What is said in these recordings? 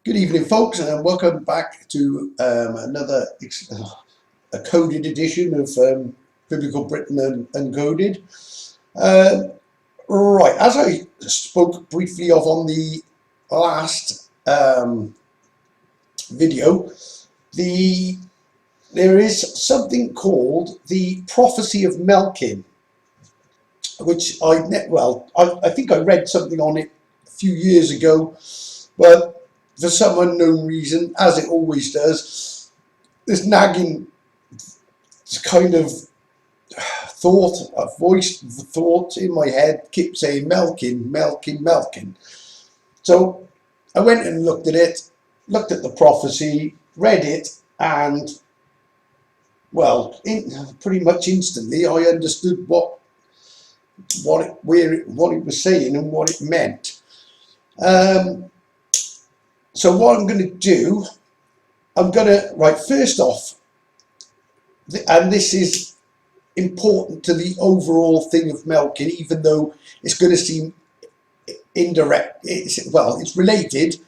Good evening, folks, and welcome back to another a coded edition of Biblical Britain Uncoded. Right, as I spoke briefly of on the last video, there is something called the prophecy of Melkin, which I think I read something on it a few years ago, but for some unknown reason, as it always does, this nagging kind of a voiced thought in my head kept saying Melkin, Melkin, Melkin. So I went and looked at it, looked at the prophecy, read it, and pretty much instantly I understood what it was saying and what it meant. So what I'm going to do, first off, and this is important to the overall thing of Melkin, even though it's going to seem indirect. It's related,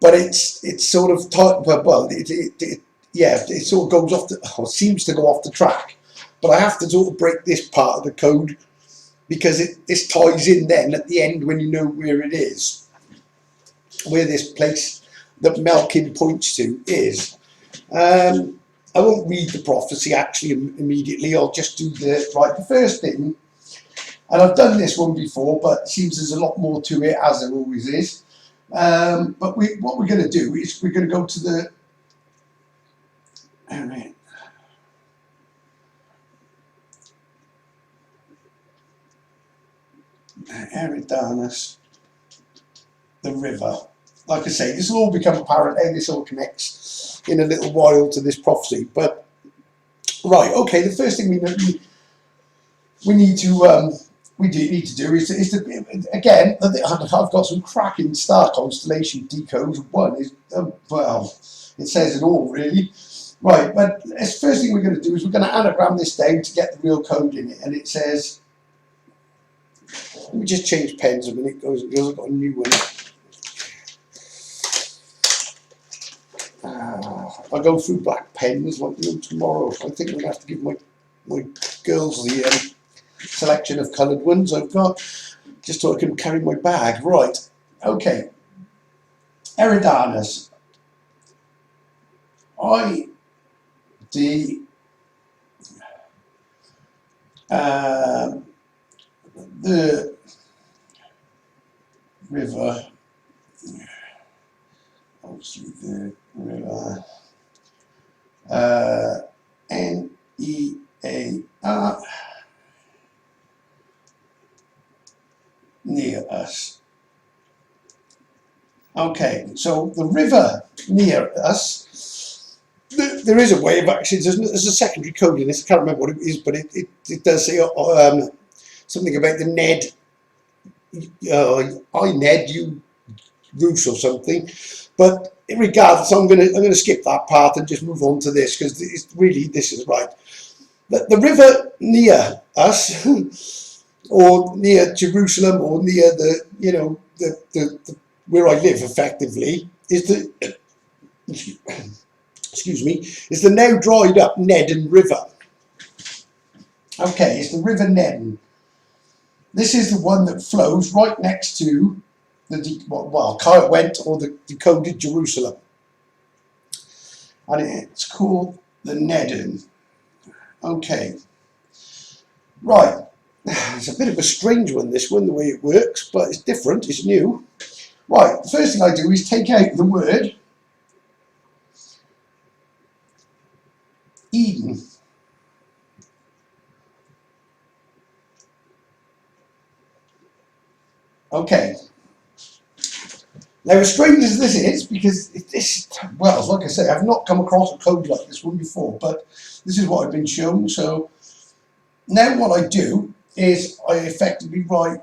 but it sort of sort of goes off or seems to go off the track. But I have to sort of break this part of the code because this ties in then at the end when you know where it is, where this place that Melkin points to is. I won't read the prophecy actually immediately. I'll just do the first thing. And I've done this one before, but it seems there's a lot more to it, as there always is. But what we're going to do is we're going to go to the... All right. Eridanus, the river. Like I say, this will all become apparent how this all connects in a little while to this prophecy. But right, okay, the first thing we need to do is to again, I've got some cracking star constellation decodes. One is it says it all really. Right, but the first thing we're going to do is we're going to anagram this down to get the real code in it, and it says. Let me just change pens a minute because I've got a new one. I'll go through black pens like tomorrow. I think I'm going to have to give my girls the selection of coloured ones I've got, just so I can carry my bag. Right, okay. Eridanus. The river, obviously the river, N-E-A-R, near us. Okay, so the river near us, there is a way of actually, there's a secondary code in this, I can't remember what it is, but it does say something about the Ned, I Ned, you Roos or something. But regardless, I'm going to skip that part and just move on to this because this is right. The river near us, or near Jerusalem, or near the where I live effectively, is the excuse me, is the now dried up Nedden River. Okay, it's the River Nedden. This is the one that flows right next to Kyle went or the decoded Jerusalem, and it's called the Nedden. Okay, right. It's a bit of a strange one, this one, the way it works, but it's different. It's new. Right. The first thing I do is take out the word Eden. Okay. Now, as strange as this is, because like I say, I've not come across a code like this one before, but this is what I've been shown. So now what I do is I effectively write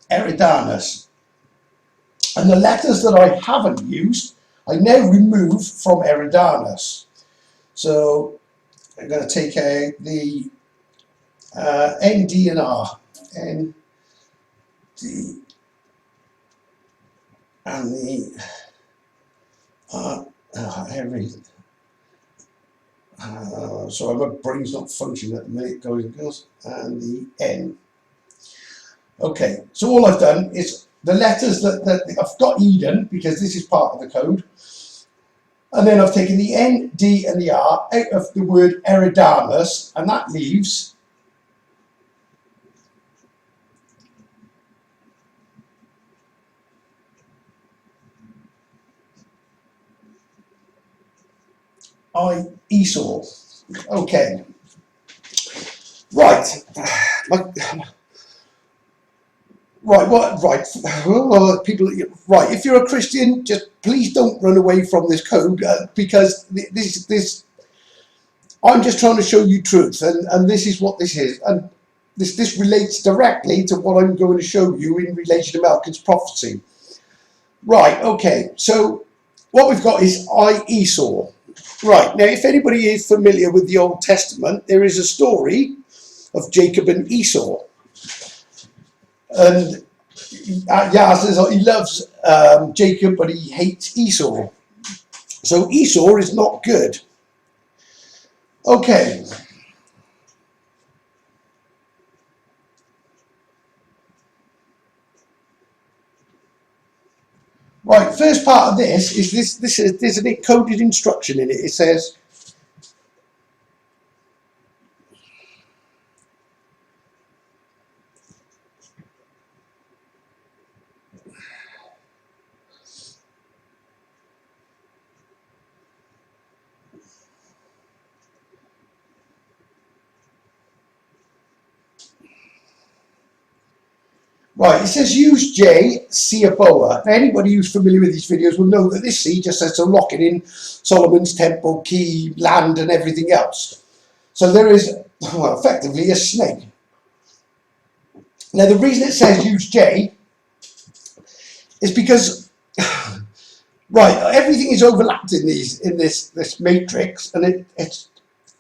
Eridanus. And the letters that I haven't used, I now remove from Eridanus. So I'm going to take out the N, D, and R. N, D, and the every. Sorry, my brain's not functioning at the minute, guys and girls. And the N. Okay, so all I've done is the letters that I've got Eden, because this is part of the code. And then I've taken the N, D, and the R out of the word Eridamus, and that leaves Esau. Okay. Right. People. Right. If you're a Christian, just please don't run away from this code, because this. I'm just trying to show you truth, and this is what this is, and this relates directly to what I'm going to show you in relation to Melkins' prophecy. Right. Okay. So what we've got is Esau. Right. Now, if anybody is familiar with the Old Testament, there is a story of Jacob and Esau. And says he loves Jacob, but he hates Esau. So Esau is not good. Okay. Right, first part of this is there's an encoded instruction in it. It says, right, it says use J, see a boa. Now, anybody who's familiar with these videos will know that this C just says to lock it in Solomon's temple, key, land, and everything else. So there is, well, effectively a snake. Now, the reason it says use J is because, right, everything is overlapped in this matrix, and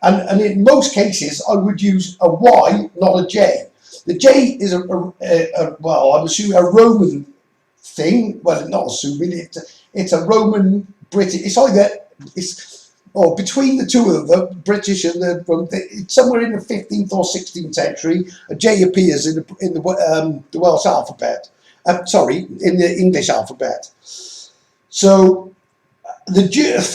and in most cases I would use a Y, not a J. The J is well, I'm assuming a Roman thing. Well, not assuming it's a Roman British. Or between the two of them, British and somewhere in the 15th or 16th century, a J appears in the Welsh alphabet. In the English alphabet. So just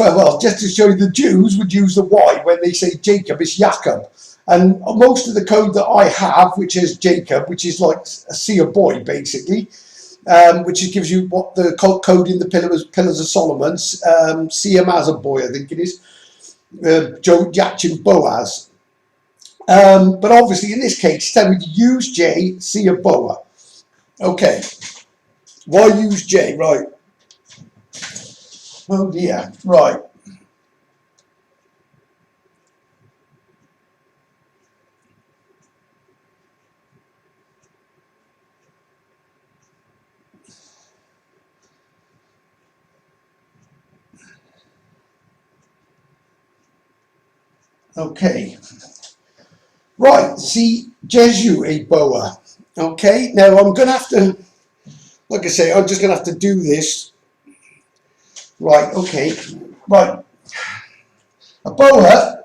to show you, the Jews would use the Y when they say Jacob. It's Jacob. And most of the code that I have, which is Jacob, which is like see a boy basically, which gives you what the code in the Pillars of Solomon, see him as a boy, I think it is, Joachim Boaz. But obviously in this case, tell me to use J, see a boa. Okay, why use J? Right. Oh dear. Right. Okay. Right, see, Jesu a boa. Okay, now I'm going to have to, like I say, I'm just going to have to do this. Right, okay. Right. A boa,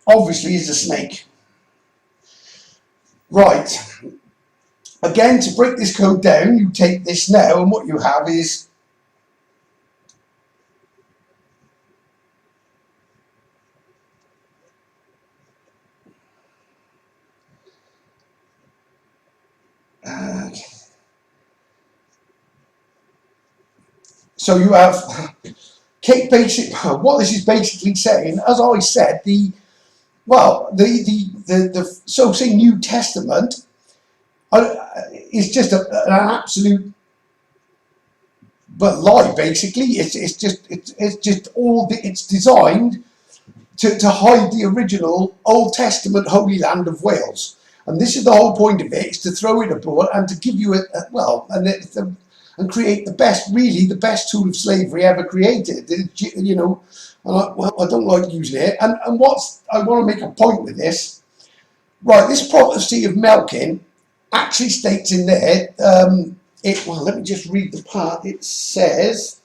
obviously, is a snake. Right. Again, to break this code down, you take this now, and what you have is so you have what this is basically saying, as I said, the so say New Testament is just an absolute lie. Basically, it's designed to hide the original Old Testament Holy Land of Wales. And this is the whole point of it, is to throw it abroad and to give you and create the best tool of slavery ever created. You know, I don't like using it. And I want to make a point with this. Right, this prophecy of Melkin actually states in there, well, let me just read the part. It says,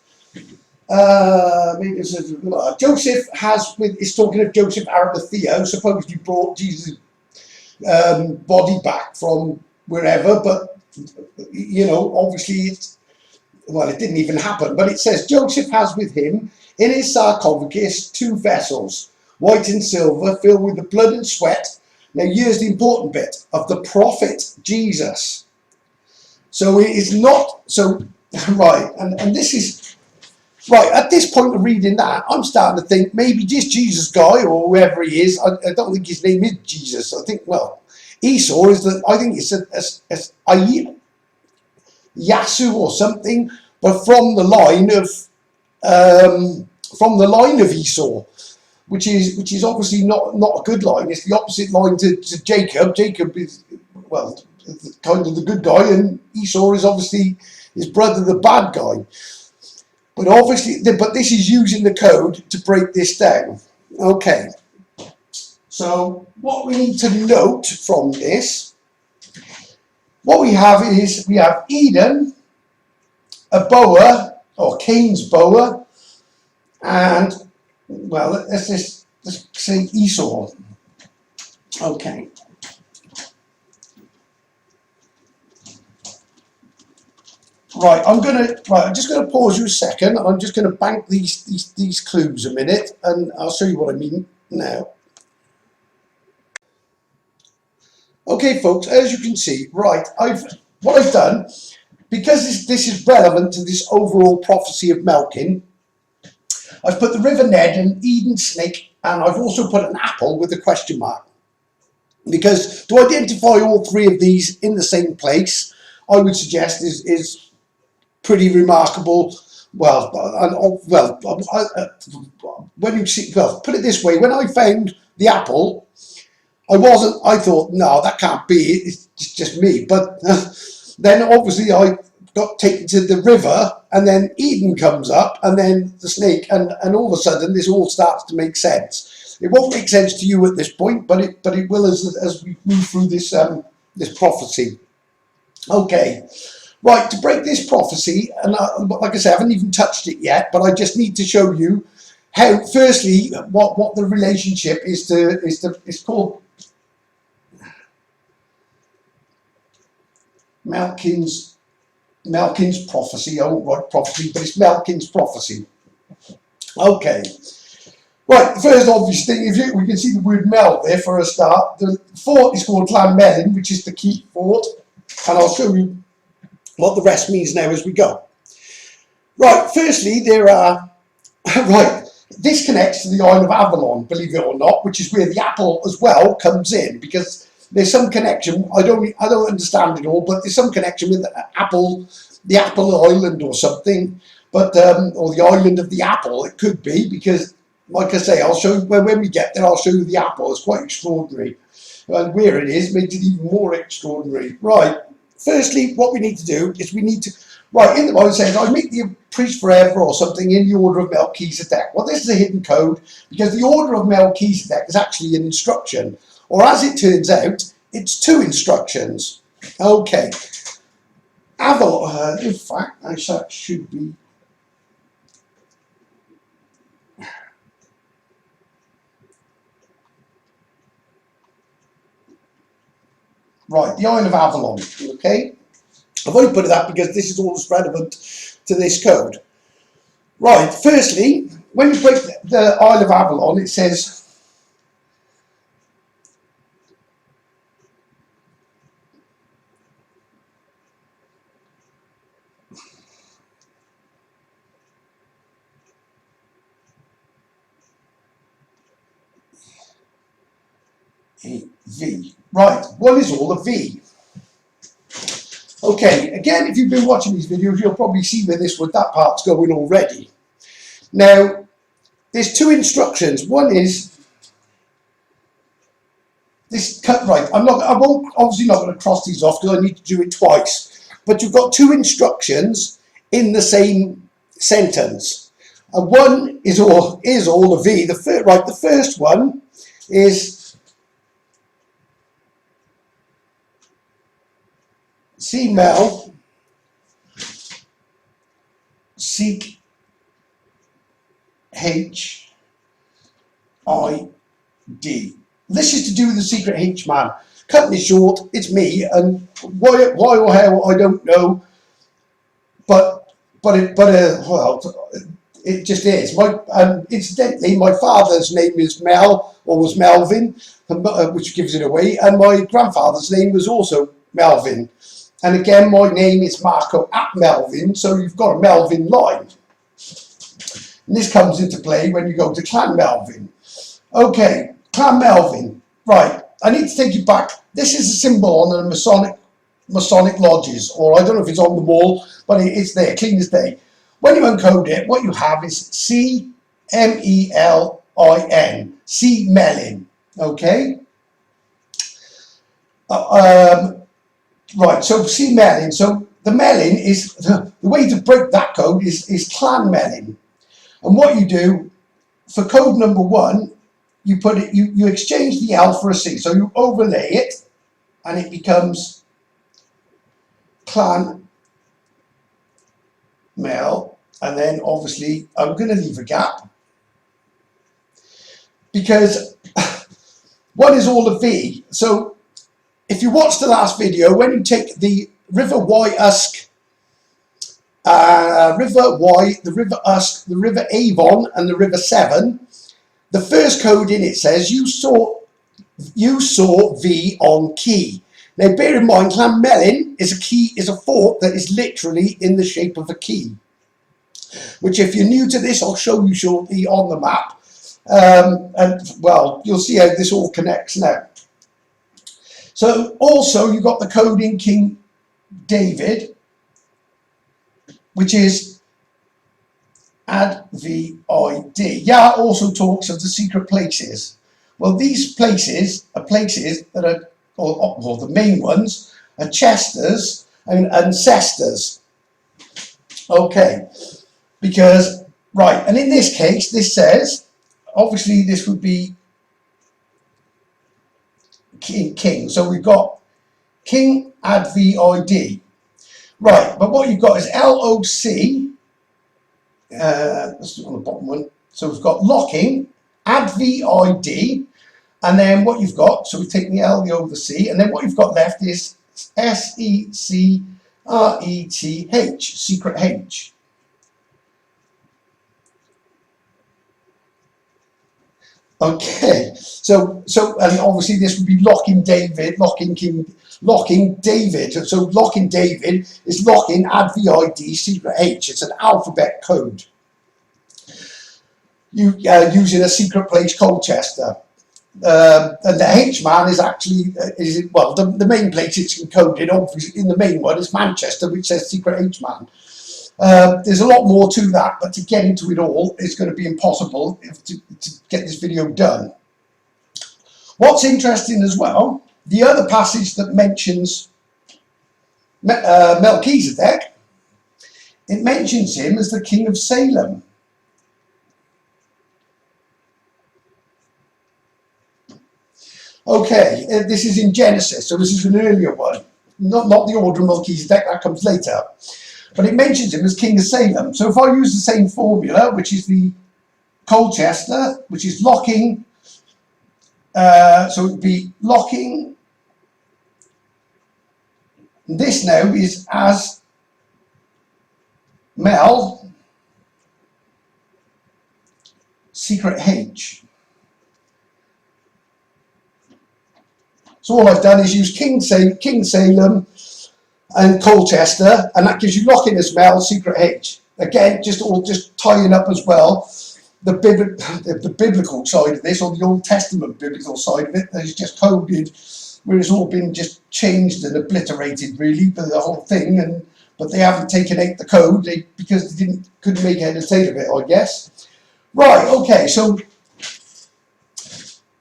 Joseph has, it's talking of Joseph Arimathea, who supposedly brought Jesus' body back from wherever, but, you know, obviously it's, well, it didn't even happen, but it says Joseph has with him in his sarcophagus 2 vessels, white and silver, filled with the blood and sweat. Now here's the important bit, of the prophet Jesus. So it is not, so, right, and this is, right, at this point of reading that, I'm starting to think maybe this Jesus guy, or whoever he is, I don't think his name is Jesus. I think, well, Esau is the, I think it's a Yasu or something, but from the line of Esau, which is obviously not a good line. It's the opposite line to Jacob. Jacob is, well, kind of the good guy, and Esau is obviously his brother, the bad guy. But obviously, but this is using the code to break this down. Okay. So what we need to note from this, what we have is, we have Eden, a boa, or Cain's boa, and, well, let's say Esau. Okay. Right, I'm just gonna pause you a second. I'm just gonna bank these clues a minute, and I'll show you what I mean now. Okay, folks, as you can see, right, what I've done, because this is relevant to this overall prophecy of Melkin, I've put the River Ned and Eden snake, and I've also put an apple with a question mark. Because to identify all 3 of these in the same place, I would suggest is pretty remarkable. Well, when you see, well, put it this way, when I found the apple, I thought, no, that can't be, it's just me. But then obviously I got taken to the river, and then Eden comes up, and then the snake, and all of a sudden this all starts to make sense. It won't make sense to you at this point, but it will as we move through this this prophecy. Okay, right, to break this prophecy, and like I say, I haven't even touched it yet, but I just need to show you how, firstly, what the relationship is to, it's called Melkins prophecy. I won't write prophecy, but it's Melkins prophecy. Okay. Right, the first obvious thing, we can see the word Mel there for a start. The fort is called Llanmelin, which is the key fort, and I'll show you what the rest means now as we go. Right, firstly, there are, right, this connects to the Isle of Avalon, believe it or not, which is where the apple as well comes in, because there's some connection. I don't understand it all, but there's some connection with the Apple Island or something, but or the island of the apple. It could be, because, like I say, I'll show you when we get there. I'll show you the apple. It's quite extraordinary, and where it is makes it even more extraordinary. Right. Firstly, what we need to do is we need to, right, in the Bible it says, I make the priest forever or something in the order of Melchizedek. Well, this is a hidden code, because the order of Melchizedek is actually an instruction, or as it turns out, it's 2 instructions. Okay. Avalon, in fact, that should be, right, the Isle of Avalon, okay? I've only put it up because this is all that's relevant to this code. Right, firstly, when you break the Isle of Avalon, it says, a V. Right, what is all a V? Okay, again, if you've been watching these videos, you'll probably see where that part's going already. Now, there's 2 instructions. One is this cut, right, obviously not going to cross these off because I need to do it twice. But you've got 2 instructions in the same sentence. And one is all a V. The first one is C Mel, seek H I D. This is to do with the secret H man. Cutting it short, it's me, and why or how I don't know, but it just is. Incidentally, my father's name is Mel, or was Melvin, which gives it away, and my grandfather's name was also Melvin. And again, my name is Marco at Melvin, so you've got a Melvin line. And this comes into play when you go to Clan Melvin. Okay, Clan Melvin. Right, I need to take you back. This is a symbol on the Masonic lodges, or I don't know if it's on the wall, but it's there, clean as day. When you uncode it, what you have is C-M-E-L-I-N, C Melin, okay? Right, so C Melin, so the Melin is, the way to break that code is Clan Melin. And what you do, for code number 1, you put it, you exchange the L for a C, so you overlay it, and it becomes Clan Mel, and then obviously I'm going to leave a gap because what is all the V? So if you watch the last video, when you take the River Usk, the River Usk, the River Avon, and the River Severn, the first code in it says you saw V on key. Now bear in mind, Clan Melin is a fort that is literally in the shape of a key, which if you're new to this, I'll show you shortly on the map. And well, you'll see how this all connects now. So also you got the code in King David, which is add VID. Yeah, also talks of the secret places. Well, these places are places that are, or the main ones, are chesters and cesters. Okay, because, right, and in this case, this says, obviously this would be king. So we've got king add VID. Right, but what you've got is LOC, let's do it on the bottom one. So we've got locking, add VID, and then what you've got, so we've taken the L, the O, the C, and then what you've got left is SECRETH, secret H. Okay, so and obviously this would be locking David, locking David. So locking David is locking add VID secret H. It's an alphabet code. You using a secret place Colchester. And the H man is actually the main place it's encoded. Obviously, in the main one is Manchester, which says secret H man. There's a lot more to that, but to get into it all, it's going to be impossible to get this video done. What's interesting as well, the other passage that mentions Melchizedek, it mentions him as the king of Salem. Okay, this is in Genesis, so this is an earlier one, not the order of Melchizedek, that comes later. But it mentions him as king of Salem. So if I use the same formula, which is the Colchester, which is locking, so it would be locking. This now is as Mel, secret H. So all I've done is use King Salem and Colchester, and that gives you locking as Mel, secret H. Again, just tying up as well the biblical side of this, or the Old Testament biblical side of it, that is just coded, where it's all been just changed and obliterated really, but the whole thing, but they haven't taken out the code because they couldn't make head or tail of it, I guess. Right, okay, so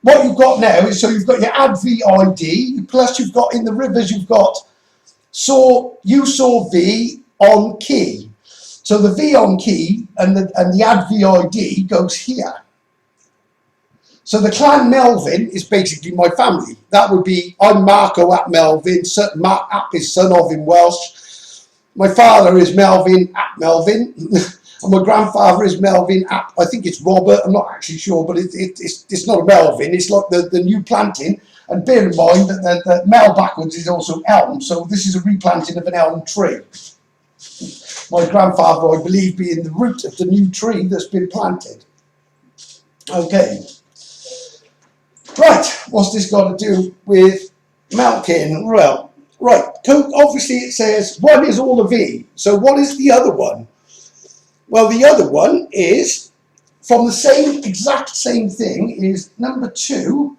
what you've got now is, so you've got your add VID, plus you've got in the rivers, you've got you saw V on key. So the V on key and the add VID goes here. So the clan Melvin is basically my family. That would be, I'm Marco ap Melvin, Mark ap is son of in Welsh. My father is Melvin ap Melvin. And my grandfather is Melvin ap, I think it's Robert, I'm not actually sure, but it's not a Melvin, it's like the new planting. And bear in mind that Mel backwards is also elm, so this is a replanting of an elm tree. My grandfather, I believe, being the root of the new tree that's been planted. Okay. Right, what's this got to do with Melkin? Well, right, obviously it says one is all of E. So what is the other one? Well, the other one is from the exact same thing is number 2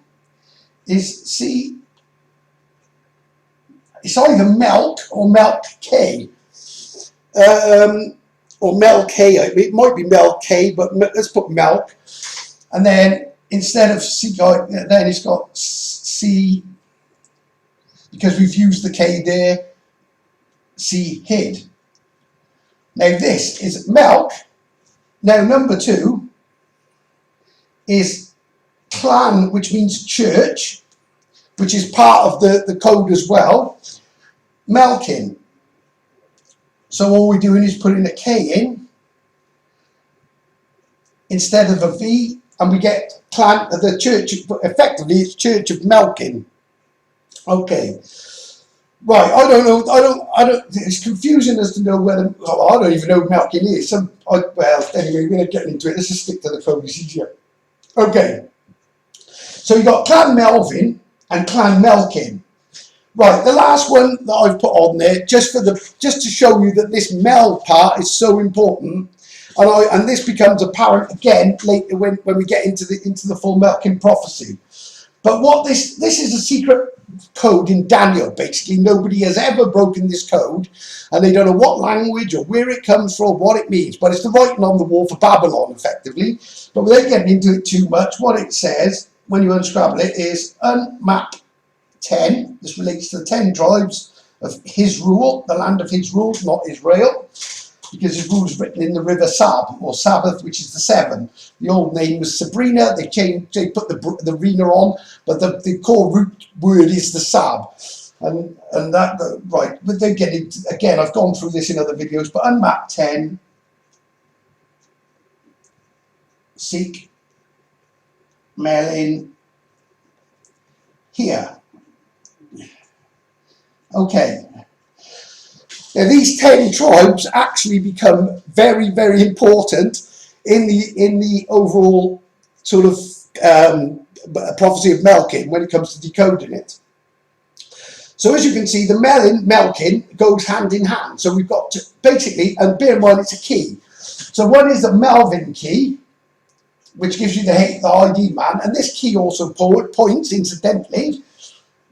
is C. It's either Melk or Melk K. Or Melk K. It might be Melk K, but let's put Melk. And then instead of C, then it's got C, because we've used the K there, C hid. Now this is Melk. Now number 2 is clan, which means church, which is part of the code as well. Melkin. So all we're doing is putting a K in instead of a V, and we get clan, the church, effectively it's Church of Melkin. Okay. Right, I don't know, it's confusing as to know whether, I don't even know what Melkin is. Well, anyway, we're not getting into it, let's just stick to the code, it's easier. Okay. So you've got Clan Melvin and Clan Melkin. Right, the last one that I've put on there, just to show you that this Mel part is so important, and this becomes apparent again later when we get into the full Melkin prophecy. But what this is a secret code in Daniel. Basically, nobody has ever broken this code, and they don't know what language or where it comes from, what it means. But it's the writing on the wall for Babylon, effectively. But without getting into it too much, what it says when you unscramble it is unmap 10. This relates to the 10 tribes of his rule, the land of his rule, not Israel, because his rule is written in the river Sab, or Sabbath, which is the 7. The old name was Sabrina. They put the Rena on, but the core root word is the Sab. And that, right, but they're getting, again, I've gone through this in other videos, but unmap 10, seek Melin here. Okay. Now, these 10 tribes actually become very, very important in the overall sort of prophecy of Melkin when it comes to decoding it. So as you can see, the Melkin goes hand in hand. So we've got to, basically, and bear in mind it's a key. So one is the Melvin key, which gives you the ID man, and this key also points, incidentally,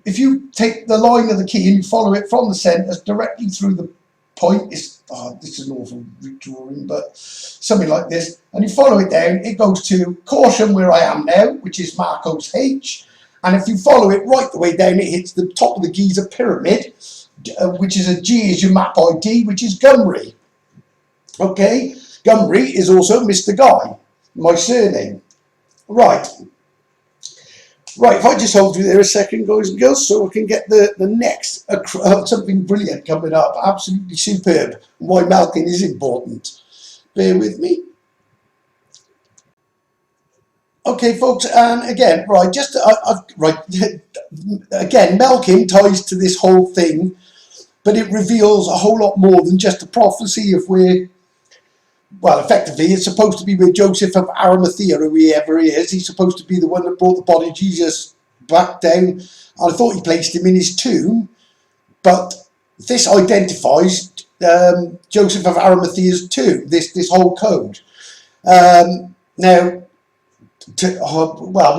if you take the line of the key and you follow it from the centre directly through the point, this is an awful redrawing, but something like this, and you follow it down, it goes to caution where I am now, which is Marco's H, and if you follow it right the way down, it hits the top of the Giza pyramid, which is a G is your map ID, which is Gumri. Okay, Gumri is also Mr. Guy, my surname. Right. Right, if I just hold you there a second, guys and girls, so I can get the next, something brilliant coming up, absolutely superb, why Melkin is important. Bear with me. Okay, folks, and again, right, again, Melkin ties to this whole thing, but it reveals a whole lot more than just a prophecy of where, well, effectively, it's supposed to be with Joseph of Arimathea, whoever he is. He's supposed to be the one that brought the body of Jesus back down. I thought he placed him in his tomb, but this identifies Joseph of Arimathea's tomb, this whole code. Now, well,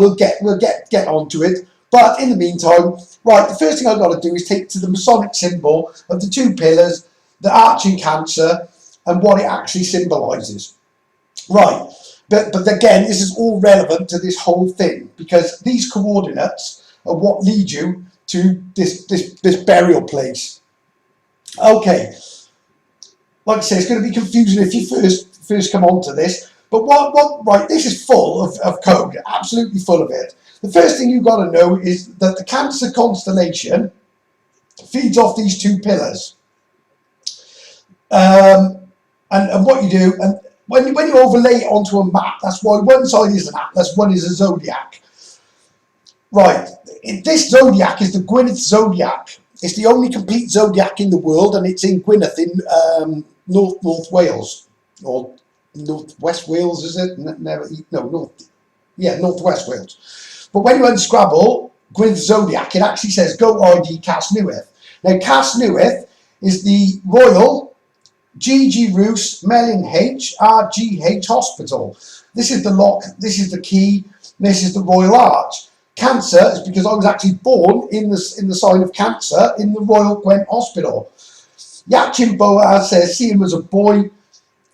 we'll get onto it, but in the meantime, right, the first thing I've got to do is take to the Masonic symbol of the 2 pillars, the arch in Cancer, and what it actually symbolises. Right, but again, this is all relevant to this whole thing, because these coordinates are what lead you to this burial place. Okay, like I say, it's going to be confusing if you first come on to this, But right, this is full of code, absolutely full of it. The first thing you've got to know is that the Cancer constellation feeds off these two pillars. And what you do, and when you overlay it onto a map, that's why one side is an atlas, one is a zodiac. Right, this zodiac is the Gwynedd zodiac. It's the only complete zodiac in the world, and it's in Gwynedd in North Wales, or Northwest Wales, is it? Northwest Wales. But when you unscrabble Gwynedd zodiac, it actually says go ID Cas Newydd. Now Cas Newydd is the Royal G.G. Roos Melin H RGH Hospital. This is the lock, this is the key, this is the Royal Arch. Cancer is because I was actually born in the sign of Cancer in the Royal Gwent Hospital. Yachin Boaz says, see him as a boy.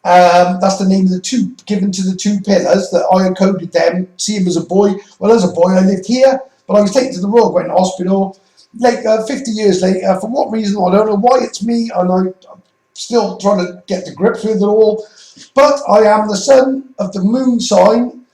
That's the name of the two, given to the two pillars that I encoded them. See him as a boy. Well, as a boy, I lived here, but I was taken to the Royal Gwent Hospital. Like 50 years later, for what reason, I don't know why it's me, and I'm still trying to get to grips with it all. But I am the son of the moon sign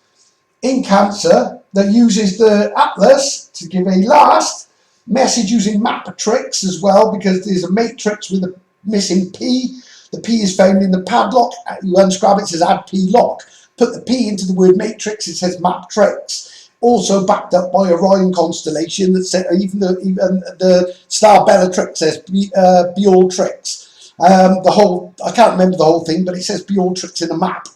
in Cancer that uses the atlas to give a last message using matrix as well, because there's a matrix with a missing P. The P is found in the padlock. You unscrab it, it says add P lock. Put the P into the word matrix, it says matrix. Also backed up by Orion constellation that said even the star Bellatrix says Bellatrix. I can't remember the whole thing, but it says Bellatrix in a map.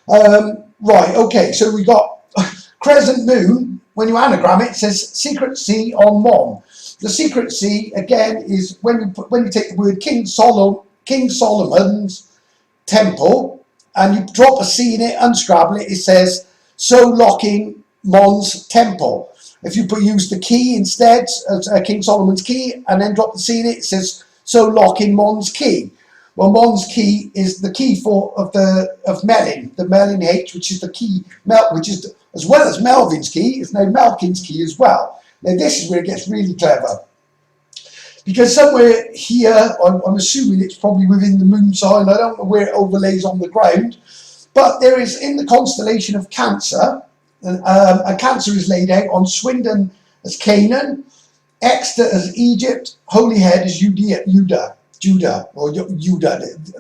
Right, okay, so we got crescent moon. When you anagram it, it says secret C on Mon. The secret C again is when you take the word King Solomon's temple and you drop a C in it, unscrabble it, it says so locking Mon's temple. If you use the key instead, King Solomon's key, and then drop the C in it, it says so locking Mon's key. Well, Mon's key is the key of Melin, the Melin H, which is the key, which is as well as Melvin's key, is now Melkin's key as well. Now this is where it gets really clever, because somewhere here, I'm assuming it's probably within the moon sign. I don't know where it overlays on the ground, but there is in the constellation of Cancer, and Cancer is laid out on Swindon as Canaan, Exeter as Egypt, Holyhead as Judah.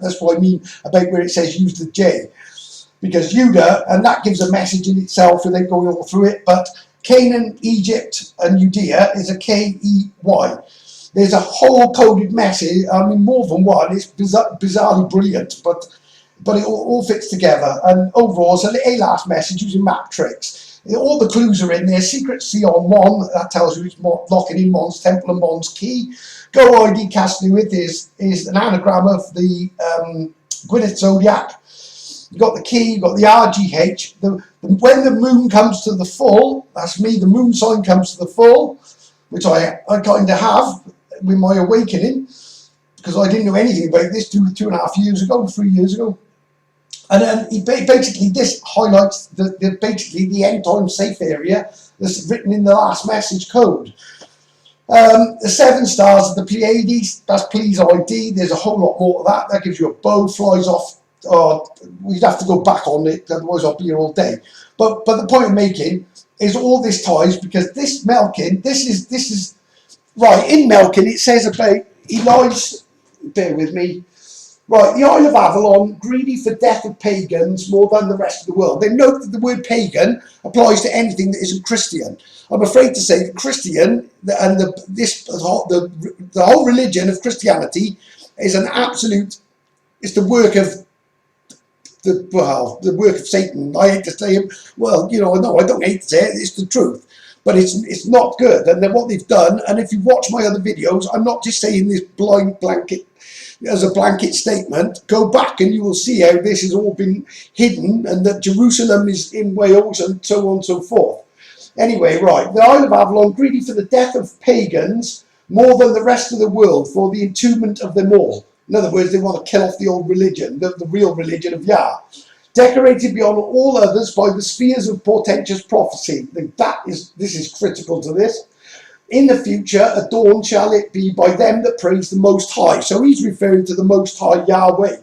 That's what I mean about where it says use the J, because Judah, and that gives a message in itself without going all through it, but Canaan, Egypt and Judea is a K-E-Y. There's a whole coded message, I mean more than one. It's bizarrely brilliant, but it all fits together, and overall it's a last message using matrix. All the clues are in there. Secret C on Mon, that tells you it's locking in Mon's temple and Mon's key. Go ID Cas Newydd is an anagram of the Gwynedd zodiac. You've got the key, you've got the RGH. When the moon comes to the full, that's me, the moon sign comes to the full, which I kind of have with my awakening, because I didn't know anything about this 2.5 years ago, 3 years ago. And then basically this highlights basically the end time safe area that's written in the last message code. The 7 stars of the Pleiades, that's Please ID. There's a whole lot more of that. That gives you a bow, flies off. We'd have to go back on it, otherwise I'll be here all day. But the point I'm making is all this ties, because this Melkin, this is right, in Melkin it says about, he lies, bear with me, right, the Isle of Avalon, greedy for death of pagans more than the rest of the world. They note that the word pagan applies to anything that isn't Christian. I'm afraid to say that Christian and the whole religion of Christianity is an absolute, it's the work of the work of Satan. I hate to say it. Well, you know, no, I don't hate to say it. It's the truth, but it's not good. And then what they've done, and if you watch my other videos, I'm not just saying this blind blanket as a blanket statement. Go back and you will see how this has all been hidden, and that Jerusalem is in Wales and so on and so forth. Anyway, right, the Isle of Avalon, greedy for the death of pagans more than the rest of the world, for the entombment of them all. In other words, they want to kill off the old religion, the real religion of Yah. Decorated beyond all others by the spheres of portentous prophecy. This is critical to this. In the future, adorned shall it be by them that praise the Most High. So he's referring to the Most High Yahweh.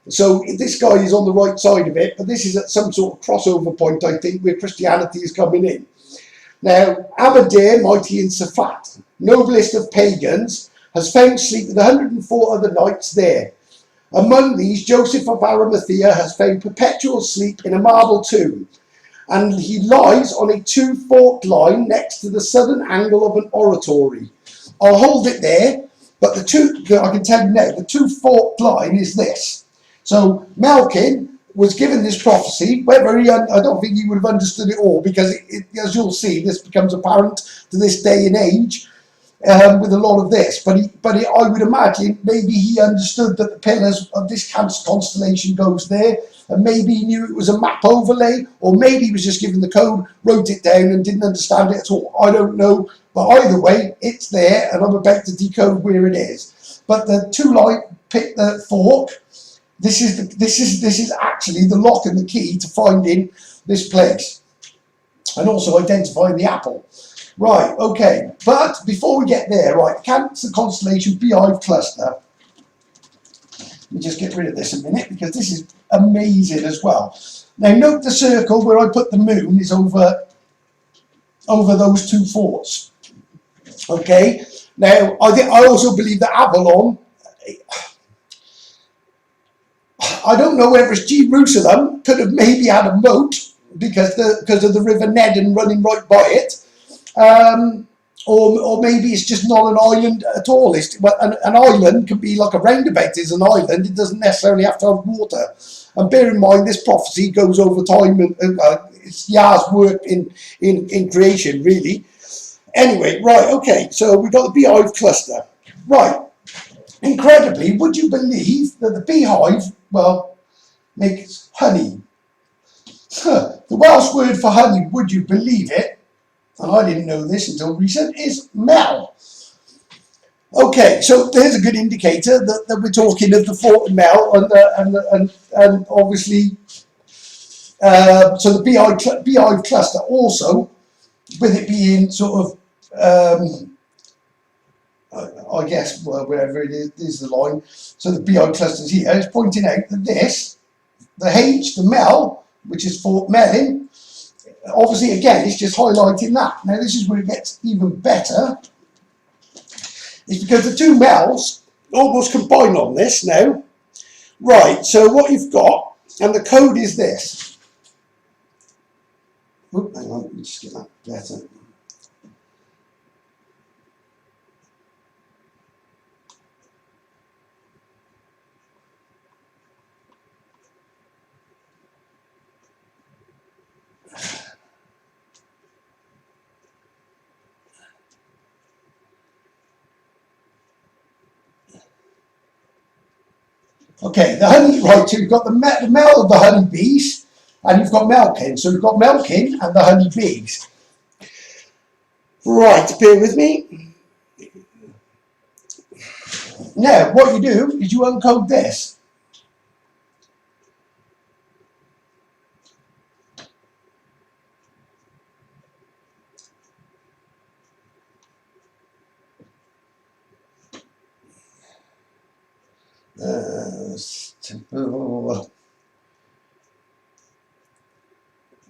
So this guy is on the right side of it, but this is at some sort of crossover point, I think, where Christianity is coming in. Now, Abadir, mighty in Safat, noblest of pagans, has found sleep with 104 other knights there. Among these, Joseph of Arimathea has found perpetual sleep in a marble tomb, and he lies on a two-forked line next to the southern angle of an oratory. I'll hold it there, but I can tell you now, the two-forked line is this. So Melkin was given this prophecy, whether I don't think he would have understood it all, because as you'll see, this becomes apparent to this day and age with a lot of this. But I would imagine maybe he understood that the pillars of this constellation goes there, and maybe he knew it was a map overlay, or maybe he was just given the code, wrote it down, and didn't understand it at all. I don't know, but either way, it's there, and I'm about to decode where it is. But the fork. This is actually the lock and the key to finding this place, and also identifying the apple. Right, okay, but before we get there, right, Cancer constellation Beehive cluster. Let me just get rid of this a minute, because this is amazing as well. Now note the circle where I put the moon is over those two forts. Okay, now I also believe that Avalon, I don't know whether it's Jerusalem, could have maybe had a moat because of the River Nedden running right by it, or maybe it's just not an island at all. An island can be like a roundabout is an island. It doesn't necessarily have to have water. And bear in mind, this prophecy goes over time, and it's Yah's work in creation, really. Anyway, right, okay, so we've got the beehive cluster. Right, incredibly, would you believe that the beehive, well, makes honey? The Welsh word for honey, would you believe it, and I didn't know this until recent, is mel. Okay, so there's a good indicator that we're talking of the Fort Mel, and obviously, so the beehive cluster also, with it being sort of, I guess, well, wherever it is the line, so the beehive clusters here, it's pointing out that this, the H, the Mel, which is Fort Mellin, obviously again it's just highlighting that. Now this is where it gets even better, is because the two Mels almost combine on this now. Right, so what you've got, and the code is this. Oop, hang on, let me just get that better. Okay, the honey, right, so you've got the mel of the honeybees, and you've got Melkin. So you've got Melkin and the honeybees. Right, bear with me. Now, what you do is you uncode this.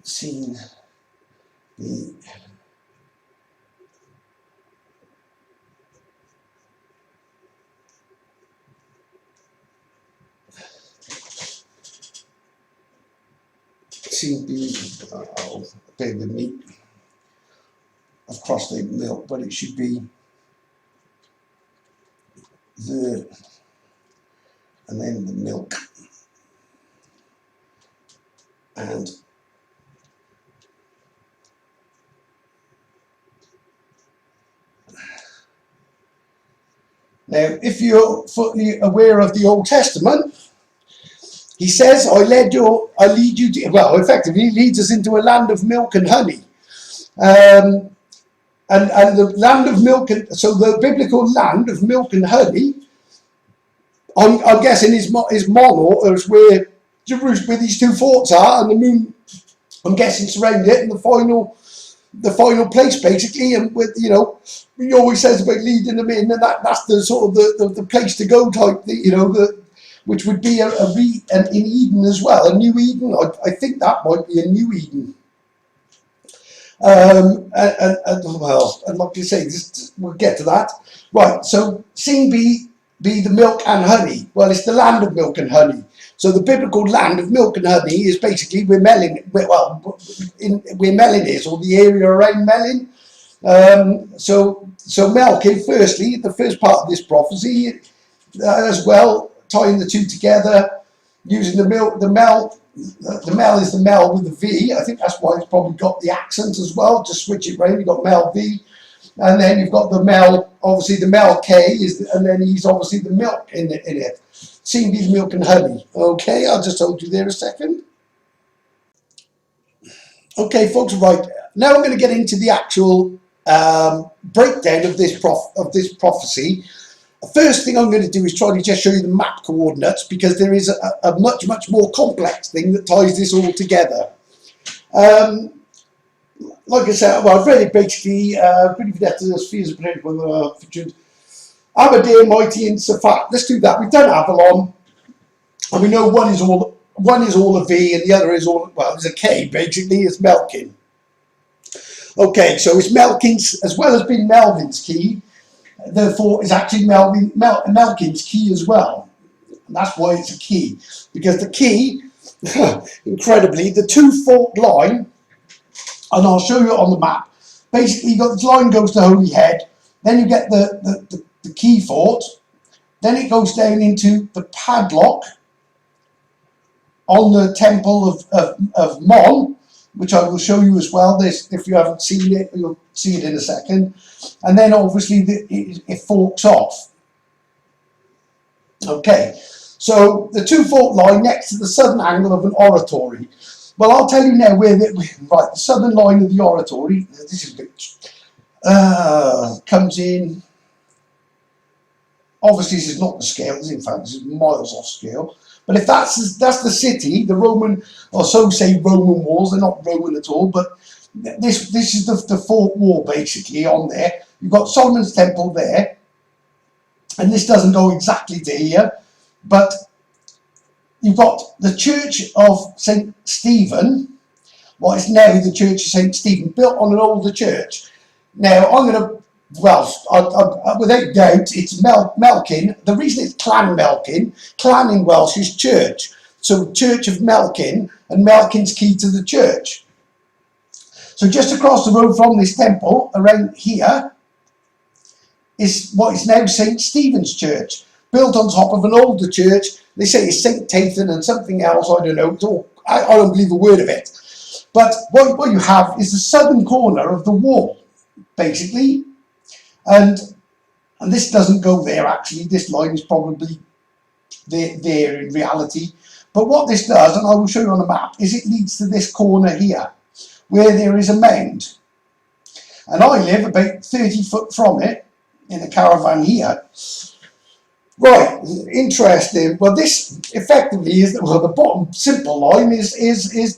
Scene the scene B. Bear with me. I've crossed the milk, but it should be the, and then the milk, and now, if you're fully aware of the Old Testament, he says, I lead you to, well, effectively, he leads us into a land of milk and honey. And the land of milk, so the biblical land of milk and honey, I'm guessing is Monor, is where Jerusalem, where these two forts are, and the moon, I'm guessing, surrounded it, and the final place, basically. And with, you know, he always says about leading them in, and that's the sort of the place to go type, you know, which would be in Eden as well, a new Eden. I think that might be a new Eden. And like you say, we'll get to that. Right, so scene B, the milk and honey. Well, it's the land of milk and honey. So the biblical land of milk and honey is basically where Melin is, or the area around Melin. So Melkin, firstly, the first part of this prophecy, as well, tying the two together, using the milk, the Mel is the Mel with the V. I think that's why it's probably got the accent as well. Just switch it around. You've got Mel V, and then you've got the Mel. Obviously, the Mel K and then he's obviously the milk in it. Seeing these milk and honey. Okay, I'll just hold you there a second. Okay, folks. Right now, I'm going to get into the actual breakdown of this prophecy. The first thing I'm going to do is try to just show you the map coordinates, because there is a much more complex thing that ties this all together. Like I said, well, I've read it basically. Amadeus, Mighty, and Safat. Let's do that. We've done Avalon, and we know one is all a V, and the other is all, well, it's a K. Basically, it's Melkin. Okay, so it's Melkin's, as well as being Melvin's key. Therefore, it's actually Melkin's key as well. And that's why it's a key, because the key, incredibly, the two-fault line, and I'll show you it on the map. Basically, you got this line goes to Holy Head, then you get the key fort, then it goes down into the padlock on the temple of Mon, which I will show you as well. This, if you haven't seen it, you'll see it in a second. And then obviously it forks off. Okay, so the two-fault line next to the southern angle of an oratory. Well, I'll tell you now where the southern line of the oratory. This is comes in. Obviously, this is not the scale. In fact, this is miles off scale. But if that's the city, the Roman, or so say Roman walls, they're not Roman at all, but this is the fort wall basically on there. You've got Solomon's Temple there, and this doesn't go exactly to here, but you've got the Church of St. Stephen, what is now the Church of St. Stephen, built on an older church. Now, I'm going to, well, without doubt, it's Melkin. The reason it's Clan Melkin, Clan in Welsh is church. So Church of Melkin, and Melkin's key to the church. So just across the road from this temple, around here, is what is now St. Stephen's Church, built on top of an older church. They say it's St. Tathan and something else, I don't know. It's all, I don't believe a word of it. But what you have is the southern corner of the wall, basically. And this doesn't go there, actually. This line is probably there in reality. But what this does, and I will show you on the map, is it leads to this corner here, where there is a mound. And I live about 30 foot from it, in a caravan here. Right, interesting. Well, this effectively is, well, the bottom simple line is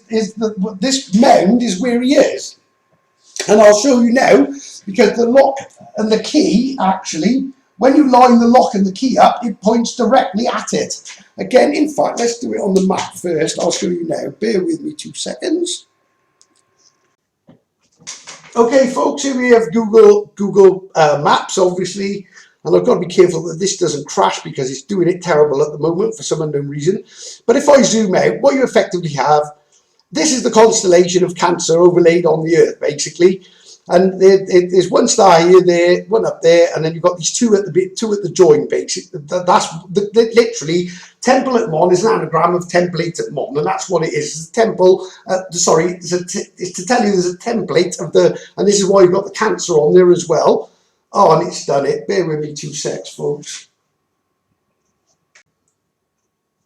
this mound is where he is. And I'll show you now, because the lock and the key, actually, when you line the lock and the key up, it points directly at it. Again, in fact, let's do it on the map first. I'll show you now. Bear with me 2 seconds. Okay, folks, here we have Google Maps, obviously. And I've got to be careful that this doesn't crash, because it's doing it terrible at the moment for some unknown reason. But if I zoom out, what you effectively have, this is the constellation of Cancer overlaid on the Earth, basically. And there's one star here, there, one up there, and then you've got these two at the join, basically. That's literally, Temple at Mon is an anagram of template at Mon, and that's what it is. It's a temple, it's to tell you there's a template of the, and this is why you've got the Cancer on there as well. Oh, and it's done it. Bear with me 2 secs, folks.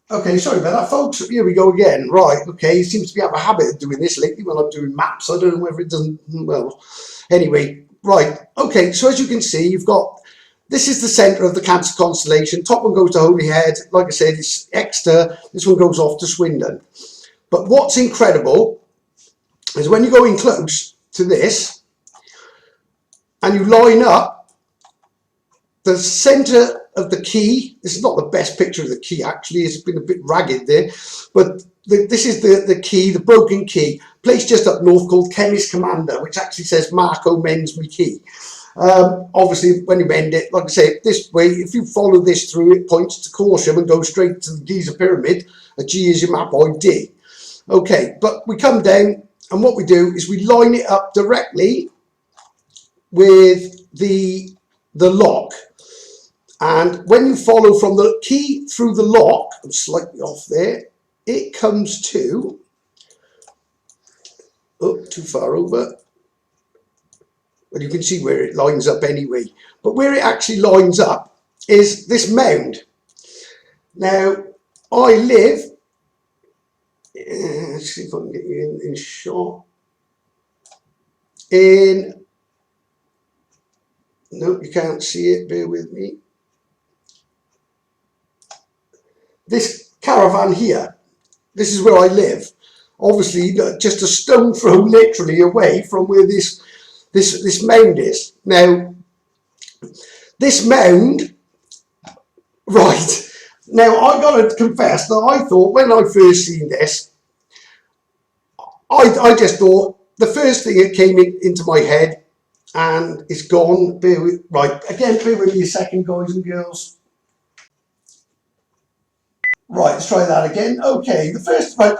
Okay, sorry about that, folks. Here we go again. Right, okay, it seems to be have a habit of doing this lately when I'm doing maps. I don't know whether it doesn't, well, anyway, right. Okay, so as you can see, you've got, this is the centre of the Cancer constellation. Top one goes to Holy Head. Like I said, it's Exeter. This one goes off to Swindon. But what's incredible is when you go in close to this, and you line up the center of the key, this is not the best picture of the key actually, it's been a bit ragged there, but this is the key, the broken key, place just up north called Chemist Commander, which actually says Marco mends me key. Obviously when you mend it, like I say, this way, if you follow this through, it points to Corsham and goes straight to the Giza Pyramid. A G is your map ID. Okay, but we come down and what we do is we line it up directly with the lock. And when you follow from the key through the lock, I'm slightly off there, it comes to, oh, too far over. Well, you can see where it lines up anyway. But where it actually lines up is this mound. Now, I live, let's see if I can get you in shot, no, you can't see it, bear with me. This caravan here, this is where I live. Obviously, just a stone throw literally away from where this mound is. Now, this mound, right, now I got to confess that I thought when I first seen this, I just thought, the first thing that came into my head, and it's gone, right, again, bear with me a second, guys and girls. Right, let's try that again. Okay, the first, right,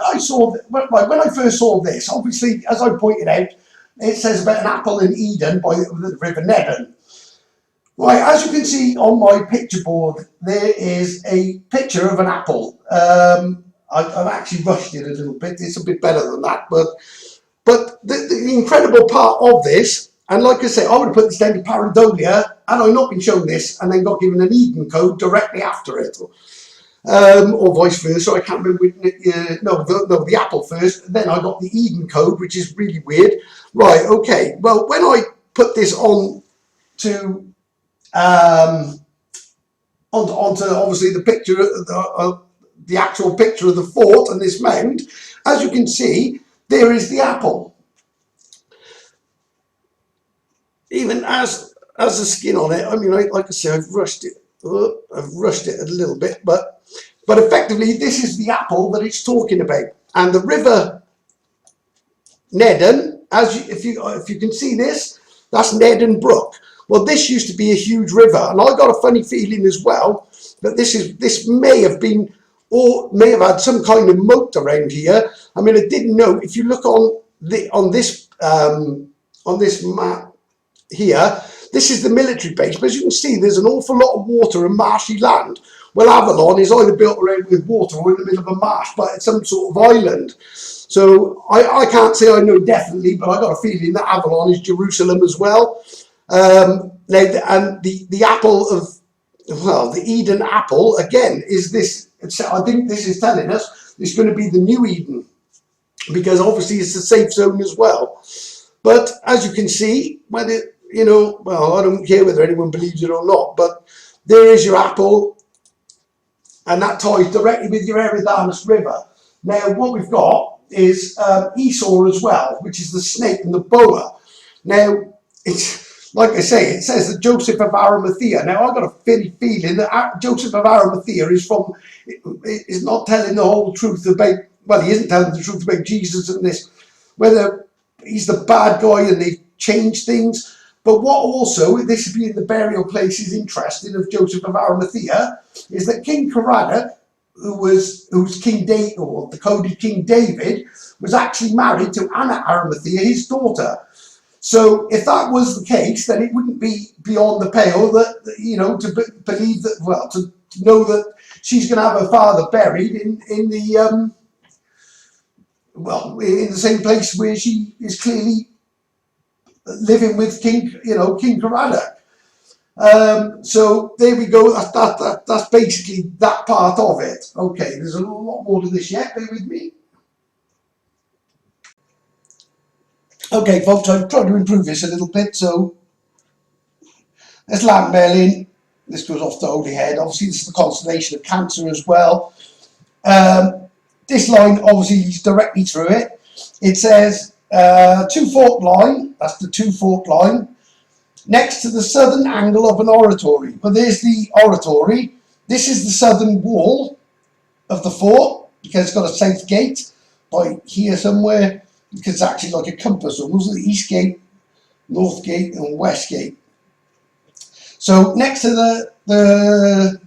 when I first saw this, obviously, as I pointed out, it says about an apple in Eden by the River Nedden. Right, as you can see on my picture board, there is a picture of an apple. I've actually rushed it a little bit. It's a bit better than that, but the incredible part of this, and like I say, I would have put this down to pareidolia, and I've not been shown this, and then got given an Eden code directly after it. Or vice versa, I can't remember, the apple first, then I got the Eden code, which is really weird. Right, okay, well, when I put this on to, onto obviously the picture, the actual picture of the fort and this mound, as you can see, there is the apple. Even as the skin on it, I mean, like I say, I've rushed it a little bit, but effectively this is the apple that it's talking about. And the River Nedden, if you can see this, that's Nedden Brook. Well, this used to be a huge river, and I got a funny feeling as well that this may have been, or may have had some kind of moat around here. I mean, I didn't know. If you look on this map here, this is the military base, but as you can see, there's an awful lot of water and marshy land. Well, Avalon is either built around with water or in the middle of a marsh, but it's some sort of island. So I can't say I know definitely, but I got a feeling that Avalon is Jerusalem as well. And the apple of, well, the Eden apple, again, is this, I think this is telling us it's going to be the new Eden, because obviously it's a safe zone as well. But as you can see, whether, well, I don't care whether anyone believes it or not, but there is your apple, and that ties directly with your Eridanus River. Now, what we've got is Esau as well, which is the snake and the boa. Now, it's like I say, it says that Joseph of Arimathea. Now, I've got a feeling that Joseph of Arimathea is not telling the whole truth about, well, he isn't telling the truth about Jesus and this, whether he's the bad guy and they've changed things. But what also, this being the burial place is interesting of Joseph of Arimathea, is that King Caradoc, who's King David, or the coded King David, was actually married to Anna Arimathea, his daughter. So if that was the case, then it wouldn't be beyond the pale that to believe that, well, to know that she's going to have her father buried in the same place where she is clearly living with King Caradoc. So there we go. That's basically that part of it. Okay, there's a lot more to this yet. Bear with me. Okay, folks, I've tried to improve this a little bit. So there's Lambelin. This goes off the Holy Head. Obviously, this is the constellation of Cancer as well. This line obviously leads directly through it. It says 2 fork line. That's the 2 fork line. next to the southern angle of an oratory. Well, there's the oratory. This is the southern wall of the fort, because it's got a south gate by here somewhere, because it's actually like a compass almost, the east gate, north gate and west gate. So next to the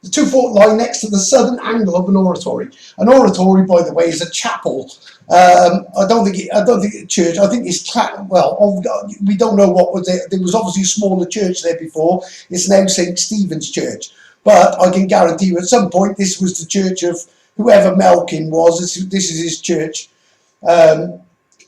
2-fort line, next to the southern angle of an oratory. An oratory, by the way, is a chapel. I don't think it's a church. I think it's, well, we don't know what was there. There was obviously a smaller church there before. It's now St. Stephen's Church. But I can guarantee you at some point this was the church of whoever Melkin was. This is his church.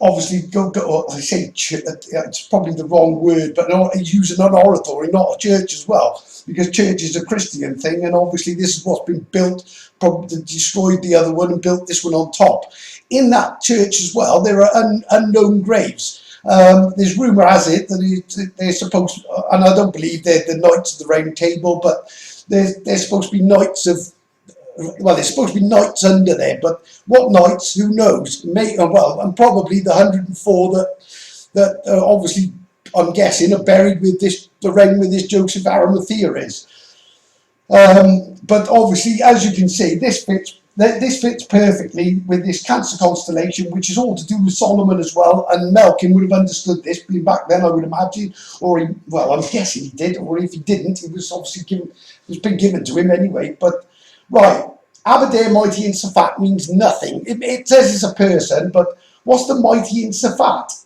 Obviously, I say it's probably the wrong word, but he's using an oratory, not a church as well, because church is a Christian thing, and obviously this is what's been built, probably destroyed the other one and built this one on top. In that church as well, there are unknown graves. There's rumour has it that they're supposed, and I don't believe they're the Knights of the Round Table, but they're supposed to be knights of, well, there's supposed to be knights under there, but what knights, who knows? Well, and probably the 104 that obviously, I'm guessing, are buried with this, around with this Joseph Arimathea is. But obviously, as you can see, this fits perfectly with this Cancer constellation, which is all to do with Solomon as well, and Melkin would have understood this, being back then, I would imagine, or he, well, I'm guessing he did, or if he didn't, it was obviously given, it was been given to him anyway, but right, Aberdare, mighty in Safat means nothing. It says it's a person, but what's the mighty in Safat?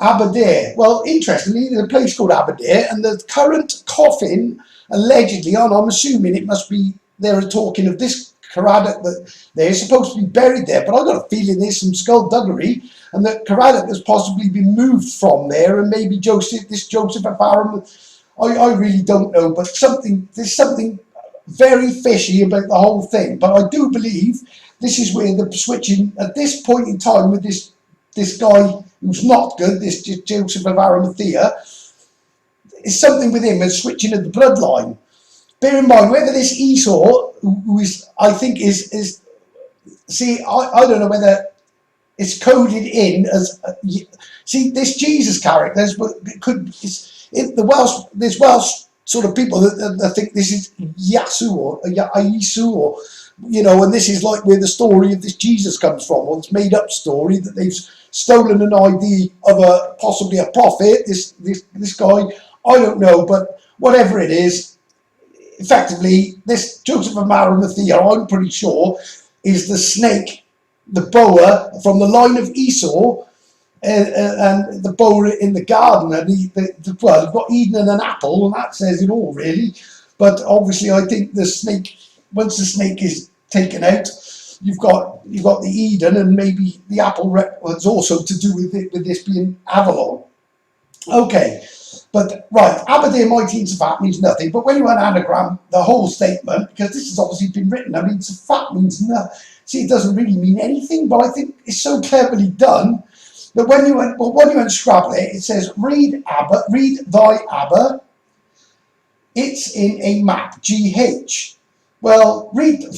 Aberdare. Well, interestingly, there's a place called Aberdare, and the current coffin, allegedly, and I'm assuming it must be, they're talking of this Caradoc that they're supposed to be buried there, but I've got a feeling there's some skullduggery, and that Caradoc has possibly been moved from there, and maybe this Joseph of Arimathea, I really don't know, but there's something very fishy about the whole thing. But I do believe this is where the switching at this point in time with this guy who's not good, this Joseph of Arimathea, is something with him and switching of the bloodline. Bear in mind whether this Esau, who is, I think is see, I don't know whether it's coded in as see, this Jesus character there's Welsh sort of people that think this is Yasu or Aisu, or, you know, and this is like where the story of this Jesus comes from, or this made up story that they've stolen an ID of possibly a prophet, this guy, I don't know, but whatever it is, effectively, this Joseph of Arimathea, I'm pretty sure, is the snake, the boa from the line of Esau, and the boa in the garden, and well, you've got Eden and an apple, and that says it all, really. But obviously, I think the snake, once the snake is taken out, you've got the Eden, and maybe the apple was also to do with it, with this being Avalon. Okay, but right, Aberdare mighty in Safat means nothing. But when you anagram the whole statement, because this has obviously been written, I mean, Safat means nothing. See, it doesn't really mean anything, but I think it's so cleverly done. But when you unscrabble it, it says, read thy Abba, it's in a map, GH. Well,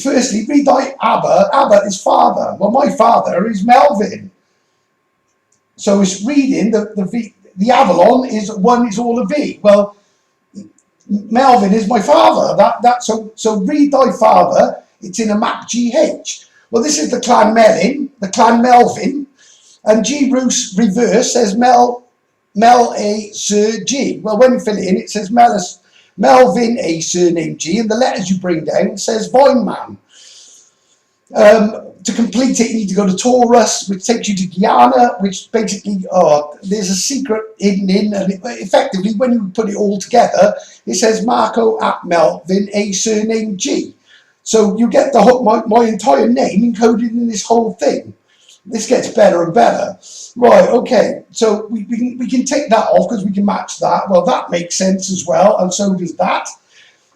firstly, read thy Abba. Abba is father. Well, my father is Melvin. So it's reading, the Avalon is all a V. Well, Melvin is my father. So read thy father, it's in a map, GH. Well, this is the clan Melvin. And G reverse says Mel A Sir G. Well, when you fill it in, it says Melvin A surname G, and the letters you bring down says Vineman. To complete it, you need to go to Taurus, which takes you to Guyana, which basically, there's a secret hidden in, and effectively, when you put it all together, it says Marco at Melvin A surname G. So you get the whole, my entire name encoded in this whole thing. This gets better and better. Right, okay, so we can take that off because we can match that. Well, that makes sense as well, and so does that.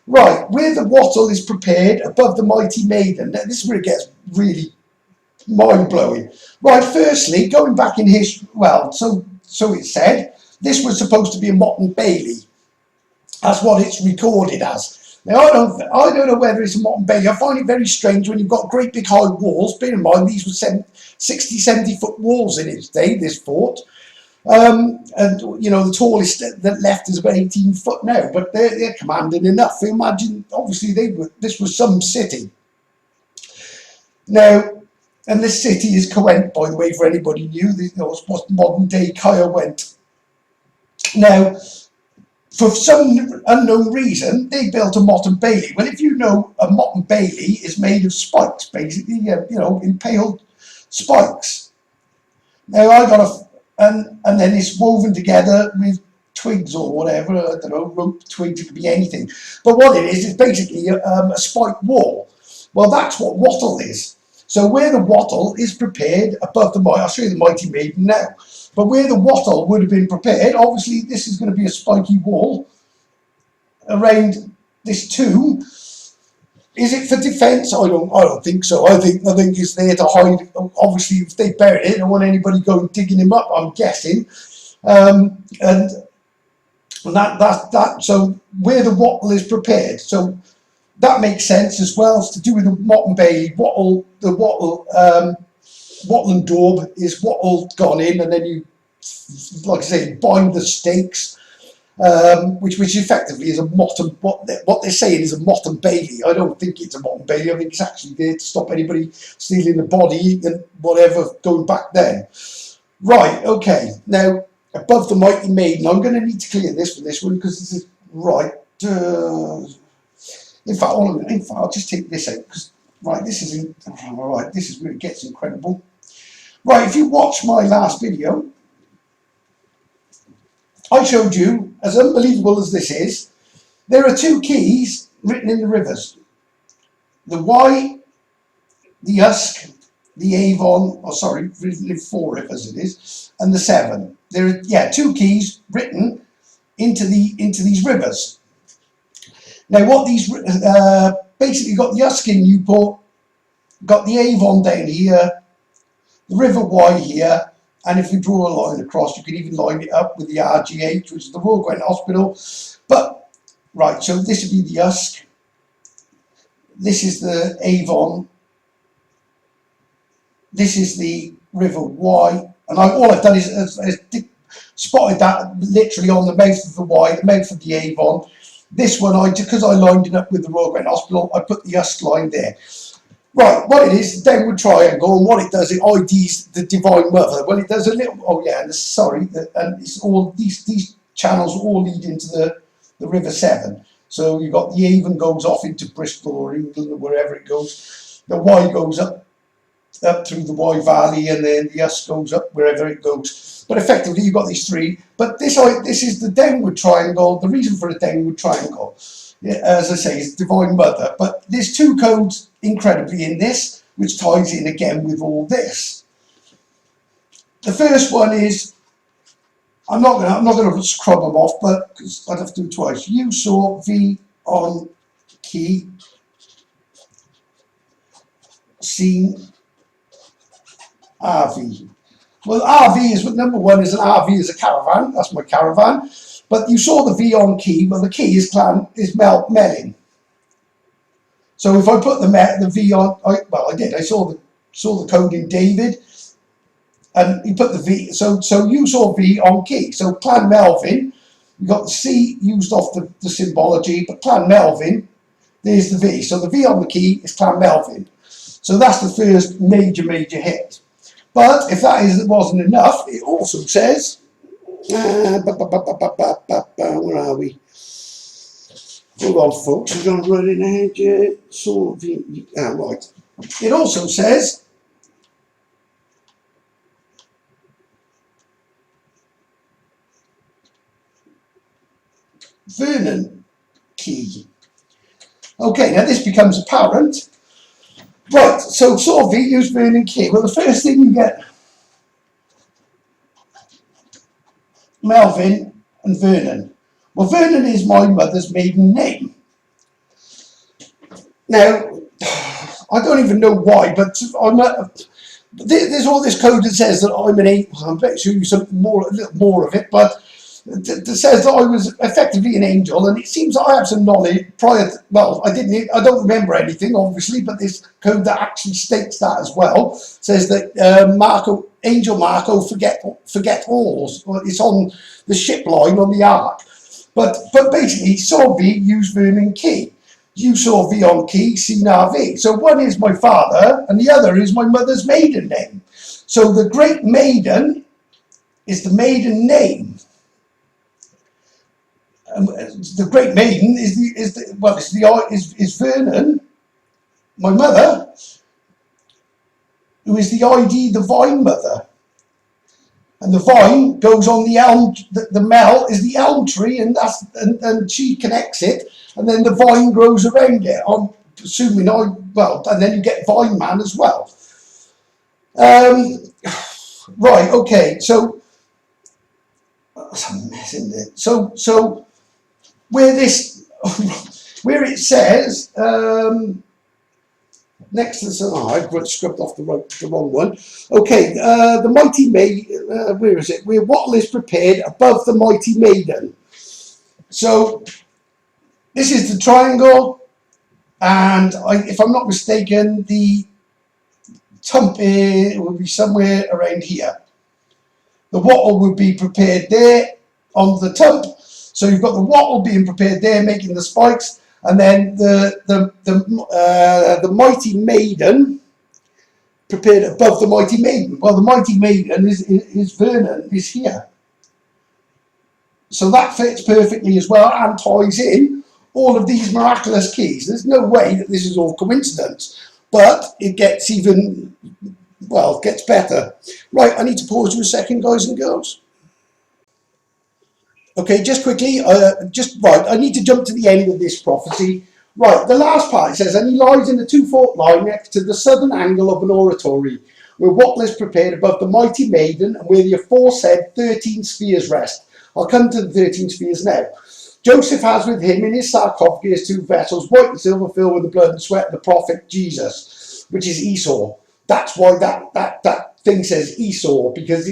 Right, where the wattle is prepared above the mighty maiden. Now, this is where it gets really mind-blowing. Right, firstly, going back in history, well, so it said, this was supposed to be a Motte and Bailey. That's what it's recorded as. Now, I don't know whether it's a Motte and Bailey. I find it very strange when you've got great big high walls. Bear in mind, these were 60, 70 foot walls in its day, this fort. And you know, the tallest that left is about 18 foot now, but they're commanding enough. Imagine, obviously, this was some city. Now, and this city is Caerwent, by the way, for anybody new. You know, it's what modern day Caerwent. Now, for some unknown reason, they built a Motte and Bailey. Well, if you know, a Motte and Bailey is made of spikes, basically, you know, impaled spikes. Now, I got and then it's woven together with twigs or whatever, I don't know, rope, twigs, it could be anything. But what it is basically a spiked wall. Well, that's what wattle is. So where the wattle is prepared above the I'll show you the Mighty Maiden now. But where the wattle would have been prepared, obviously this is going to be a spiky wall around this tomb. Is it for defence? I don't think so. I think it's there to hide. Obviously, if they buried it, they don't want anybody going digging him up, I'm guessing. And that. So where the wattle is prepared. So that makes sense as well. It's to do with the Motte and Bailey. Wattle and daub is wattle gone in, and then you, like I say, bind the stakes. Which effectively is a Motte and what they're saying is a Motte and Bailey. I don't think it's a Motte and Bailey. I think it's actually there to stop anybody stealing the body and whatever going back then. Right, okay. Now above the Mighty Maiden, I'm going to need to clear this for this one because this is right. In fact, I'll just take this out because right, this is right. This is where it gets incredible. Right, if you watch my last video, I showed you, as unbelievable as this is, there are two keys written in the rivers. The Y, the Usk, the Avon, in 4 rivers it is, and the 7. There are, two keys written into these rivers. Now what these, basically got the Usk in Newport, got the Avon down here, the River Y here, and if we draw a line across, you can even line it up with the RGH, which is the Royal Gwent Hospital. But, right, so this would be the Usk. This is the Avon. This is the River Y. And all I've done is spotted that literally on the mouth of the Y, the mouth of the Avon. This one, because I lined it up with the Royal Gwent Hospital, I put the Usk line there. Right, what it is, the downward triangle, and what it does, it IDs the Divine Mother. Well, it does a little, and it's all, these channels all lead into the River Severn. So you've got the Avon goes off into Bristol or England or wherever it goes. The Y goes up through the Y Valley, and then the Usk goes up wherever it goes. But effectively, you've got these 3. But this is the downward triangle. The reason for the downward triangle, as I say, is Divine Mother. But there's 2 codes incredibly in this, which ties in again with all this. The first one is, I'm not gonna scrub them off, but because I'd have to do it twice. You saw V on key, seen RV. Well, RV is what number 1 is an RV is a caravan. That's my caravan. But you saw the V on key. Well, the key is Melin. So if I put the V on, I did. I saw the code in David, and you put the V. So you saw V on key. So Clan Melvin, you got the C used off the symbology, but Clan Melvin, there's the V. So the V on the key is Clan Melvin. So that's the first major hit. But if that wasn't enough, it also says, where are we? Hold on, folks, we're going to run in ahead yet. Right. It also says, Vernon key. Okay, now this becomes apparent. Right, so sort of use Vernon key. Well, the first thing you get, Melvin and Vernon. Well, Vernon is my mother's maiden name. Now, I don't even know why, but there's all this code that says that I'm an 8. I'm bet you something more, a little more of it, but that says that I was effectively an angel, and it seems that I have some knowledge prior to, well, I don't remember anything, obviously, but this code that actually states that as well, says that Angel Marco forget all. It's on the ship line on the ark. But basically, saw V, use Vernon key. You saw V on key, C now V. So one is my father, and the other is my mother's maiden name. So the Great Maiden is the maiden name. The Great Maiden is Vernon, my mother, who is the ID Divine Mother. And the vine goes on the elm. The mel is the elm tree, and and she connects it, and then the vine grows around it. I'm assuming and then you get Vine Man as well. Right, okay, so that's a mess, isn't it? So where it says next to the I've scrubbed off the wrong one. Okay, the mighty maiden. Where is it? Where wattle is prepared above the mighty maiden. So this is the triangle, and if I'm not mistaken, the tump will be somewhere around here. The wattle will be prepared there on the tump. So you've got the wattle being prepared there, making the spikes, and then the mighty maiden prepared above the mighty maiden. Well, the mighty maiden is Vernon, is here. So that fits perfectly as well and ties in all of these miraculous keys. There's no way that this is all coincidence, but it gets gets better. Right, I need to pause you a second, guys and girls. Okay, just quickly, I need to jump to the end of this prophecy. Right, the last part, it says, and he lies in the 2-foot line next to the southern angle of an oratory, where wattle is prepared above the mighty maiden, and where the aforesaid 13 spheres rest. I'll come to the 13 spheres now. Joseph has with him in his sarcophagus 2 vessels, white and silver, filled with the blood and sweat of the prophet Jesus, which is Esau. That's why that thing says Esau, because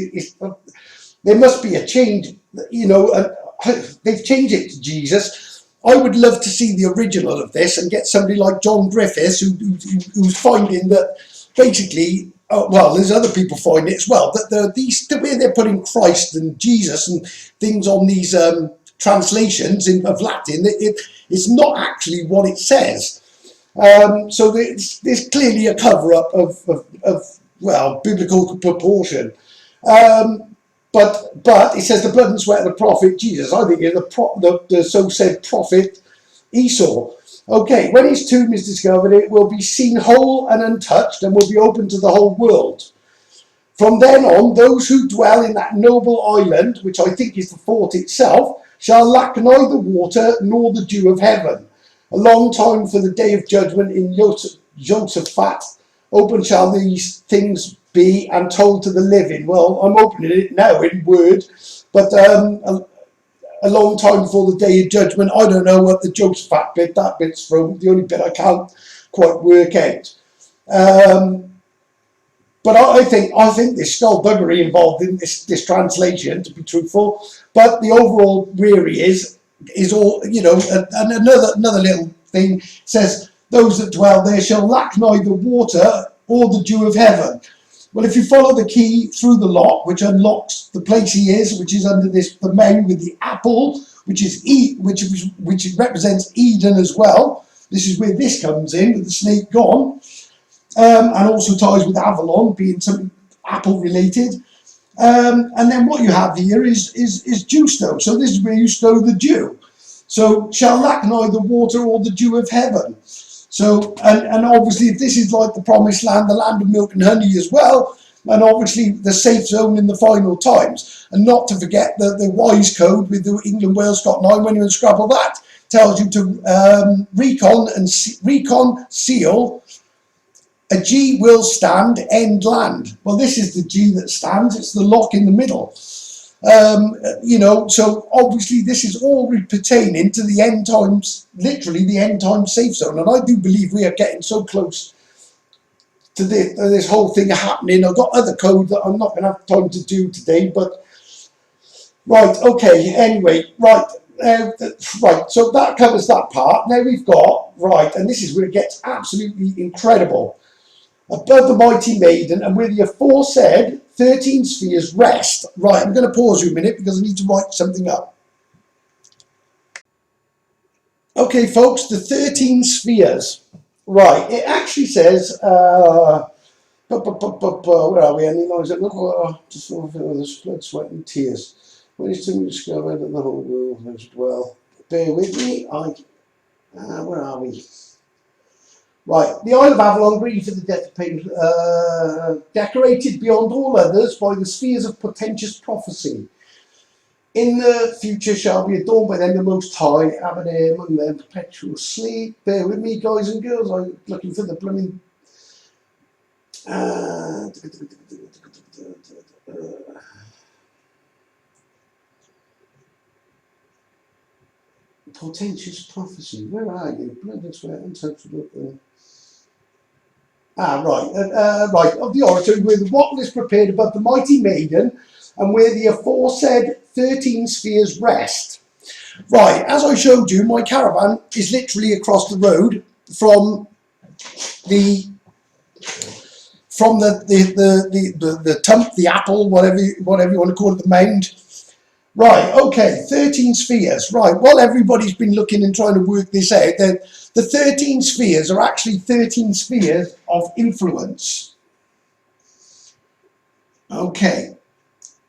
there must be a change, they've changed it to Jesus. I would love to see the original of this and get somebody like John Griffiths who's finding that basically, there's other people find it as well, that the way they're putting Christ and Jesus and things on these translations of Latin, it's not actually what it says. So there's clearly a cover-up of biblical proportion. But it says the blood and sweat of the prophet Jesus. I think it's the so-said prophet Esau. Okay, when his tomb is discovered, it will be seen whole and untouched and will be open to the whole world. From then on, those who dwell in that noble island, which I think is the fort itself, shall lack neither water nor the dew of heaven. A long time for the day of judgment in Jehoshaphat. Open shall these things be and told to the living. Well, I'm opening it now in word, but a long time for the day of judgment. I don't know what the Jehoshaphat bit, that bit's from, the only bit I can't quite work out. But I think there's skullduggery involved in this translation, to be truthful. But the overall weary is all, and another little thing says, those that dwell there shall lack neither water or the dew of heaven. Well, if you follow the key through the lock, which unlocks the place he is, which is under the mound with the apple, which represents Eden as well. This is where this comes in, with the snake gone, and also ties with Avalon, being something apple related. And then what you have here is dew stow. So this is where you stow the dew. So shall lack neither water or the dew of heaven. So, and obviously, if this is like the promised land, the land of milk and honey as well, and obviously the safe zone in the final times, and not to forget the wise code with the England, Wales, Scotland 9, when you unscrabble that, tells you to recon, seal, a G will stand, end land. Well, this is the G that stands, it's the lock in the middle. So obviously this is all pertaining to the end times, literally the end time safe zone. And I do believe we are getting so close to this whole thing happening. I've got other code that I'm not going to have time to do today, but Right, okay, anyway, right. Right, so that covers that part. Now we've got, right, and this is where it gets absolutely incredible. Above the mighty maiden and where the aforesaid 13 spheres rest. Right, I'm going to pause you a minute because I need to write something up. Okay, folks, the 13 spheres. Right, it actually says, where are we? Any noise? Just there's blood, sweat, and tears. When it's to discover that the whole world knows it well. Bear with me. Where are we? Right, the Isle of Avalon, grieved for the death of pain, decorated beyond all others by the spheres of portentous prophecy. In the future shall be adorned by them the Most High, Avalon among them perpetual sleep. Bear with me, guys and girls. I'm looking for the blooming. Portentous prophecy. Where are you? Blood and sweat, untouchable. Right, of the oratory where the wattle is prepared above the mighty maiden and where the aforesaid 13 spheres rest. Right, as I showed you, my caravan is literally across the road from the tump, the apple, whatever you want to call it, the mound. Right, okay, 13 spheres. Right, well, everybody's been looking and trying to work this out. The 13 spheres are actually 13 spheres of influence. Okay,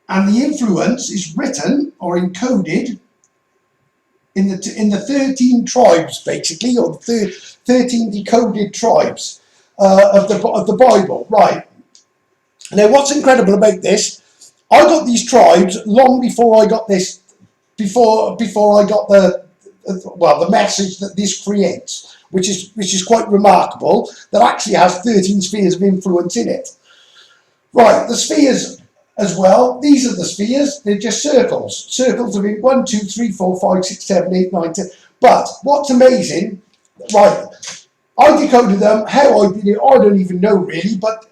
and the influence is written or encoded in the 13 tribes, basically, or the 13 decoded tribes of the Bible. Right. Now, what's incredible about this? I got these tribes long before I got this. Before I got the message that this creates, which is quite remarkable. That actually has 13 spheres of influence in it. Right, the spheres as well. These are the spheres. They're just circles. Circles of 1, 2, 3, 4, 5, 6, 7, 8, 9, 10. But what's amazing, right? I decoded them. How I did it, I don't even know really. But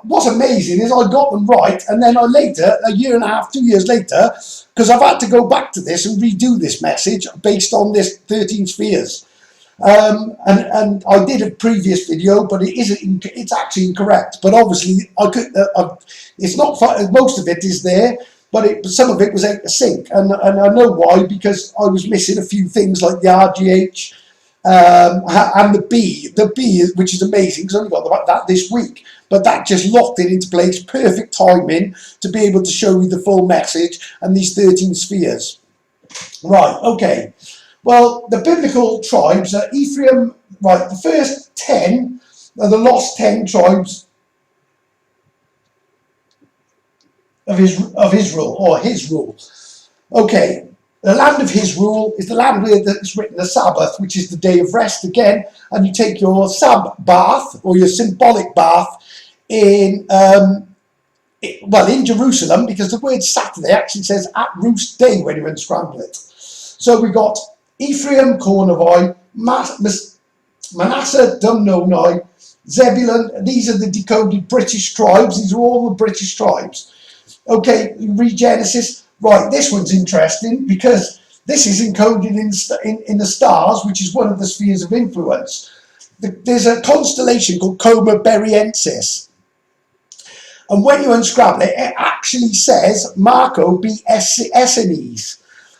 what's amazing is I got them right, and then I later, a year and a half, 2 years later, because I've had to go back to this and redo this message based on this 13 spheres. And I did a previous video, but it's actually incorrect. But obviously, it's not. Most of it is there, but some of it was out of sync, and I know why, because I was missing a few things like the RGH. And the B, which is amazing because I only got that this week, but that just locked it into place. Perfect timing to be able to show you the full message and these 13 spheres. Right, okay. Well, the biblical tribes are Ephraim. Right, the first 10 are the lost 10 tribes of Israel, or his rule. Okay. The land of his rule is the land where it's written the Sabbath, which is the day of rest again, and you take your bath or your symbolic bath in Jerusalem, because the word Saturday actually says at roost day when you unscramble it. So we got Ephraim, Cornavai, Manasseh, Dumnonai, Zebulun. These are the decoded British tribes. These are all the British tribes. Okay, read Genesis. Right, this one's interesting because this is encoded in the stars, which is one of the spheres of influence. There's a constellation called Coma Berriensis. And when you unscramble it, it actually says Marco B. Essenes.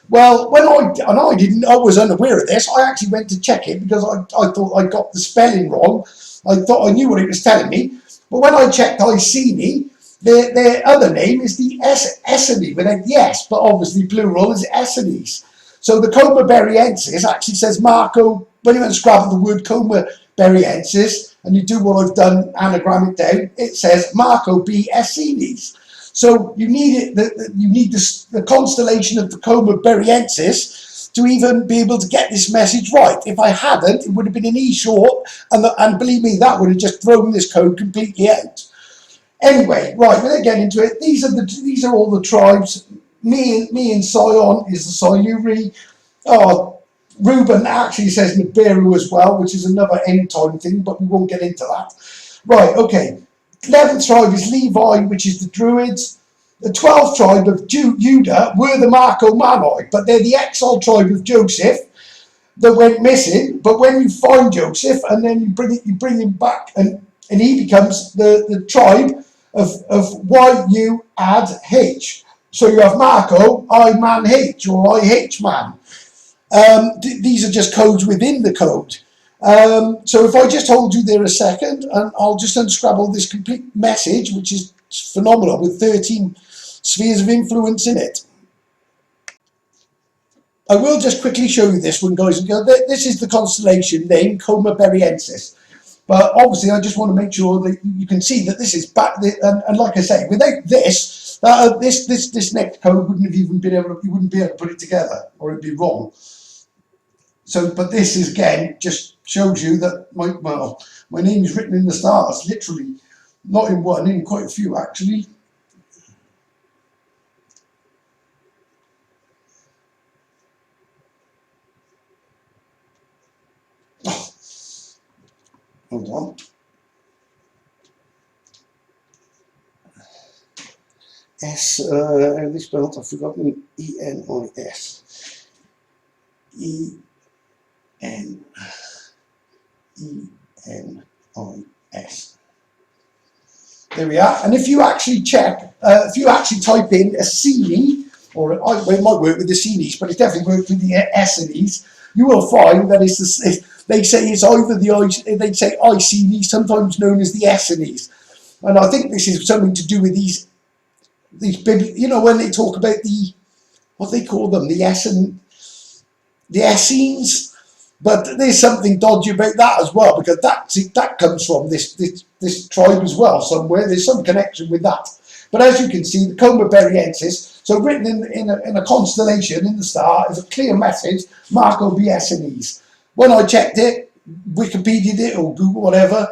Well, I was unaware of this. I actually went to check it because I thought I got the spelling wrong. I thought I knew what it was telling me. But when I checked Iceni, their other name is the Essene without the S, but obviously plural is Essenes. So the Coma Berriensis actually says Marco. When you unscramble the word Coma Berriensis and you do what I've done, anagram it down, it says Marco B. Essenes. So you need the constellation of the Coma Berriensis to even be able to get this message right. If I hadn't, it would have been an E short, and believe me, that would have just thrown this code completely out. Anyway, right, without getting into it, these are all the tribes. Me and Sion is the Siluri. Reuben actually says Nibiru as well, which is another end time thing, but we won't get into that. Right, okay. 11th tribe is Levi, which is the Druids. The 12th tribe of Judah were the Marco-Mannoi, but they're the exiled tribe of Joseph that went missing. But when you find Joseph and then you bring him back, and he becomes the tribe of Y-U add H. So you have Marco, I man H, or IH man. These are just codes within the code. So if I just hold you there a second, and I'll just unscramble this complete message, which is phenomenal, with 13 spheres of influence in it. I will just quickly show you this one, guys. This is the constellation name, Coma Berriensis. But obviously, I just want to make sure that you can see that this is back. And like I say, without this, this next code wouldn't have even been able. You wouldn't be able to put it together, or it'd be wrong. So, but this is again just shows you that my name is written in the stars, literally, not in one, in quite a few actually. Oh, hold on. S, how they spelled? I've forgotten. E-N-I-S. E-N-I-S. There we are. And if you actually check, if you actually type in Assini, or it might work with the Assinis, but it definitely works with the Essenies, you will find that they say it's either they say Iceni, sometimes known as the Essenies. And I think this is something to do with these big, you know, when they talk about what they call them, the Essenes. But there's something dodgy about that as well, because that comes from this tribe as well somewhere. There's some connection with that. But as you can see, the Coma Berriensis, so written in a constellation in the star, is a clear message, Marco B. Essenes. When I checked it, Wikipedia'd it or Google, whatever,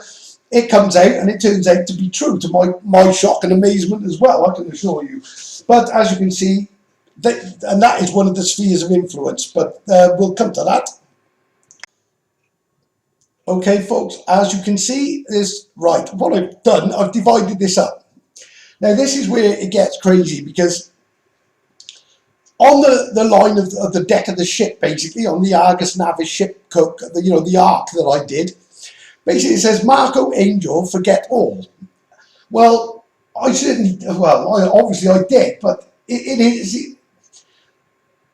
it comes out and it turns out to be true, to my shock and amazement as well, I can assure you. But as you can see, that is one of the spheres of influence, but we'll come to that. Okay, folks, as you can see, right, what I've done, I've divided this up. Now, this is where it gets crazy, because on the line of the deck of the ship, basically, on the Argus Navis ship, the arc that I did, basically it says, Marco Angel, forget all. Well, obviously I did, but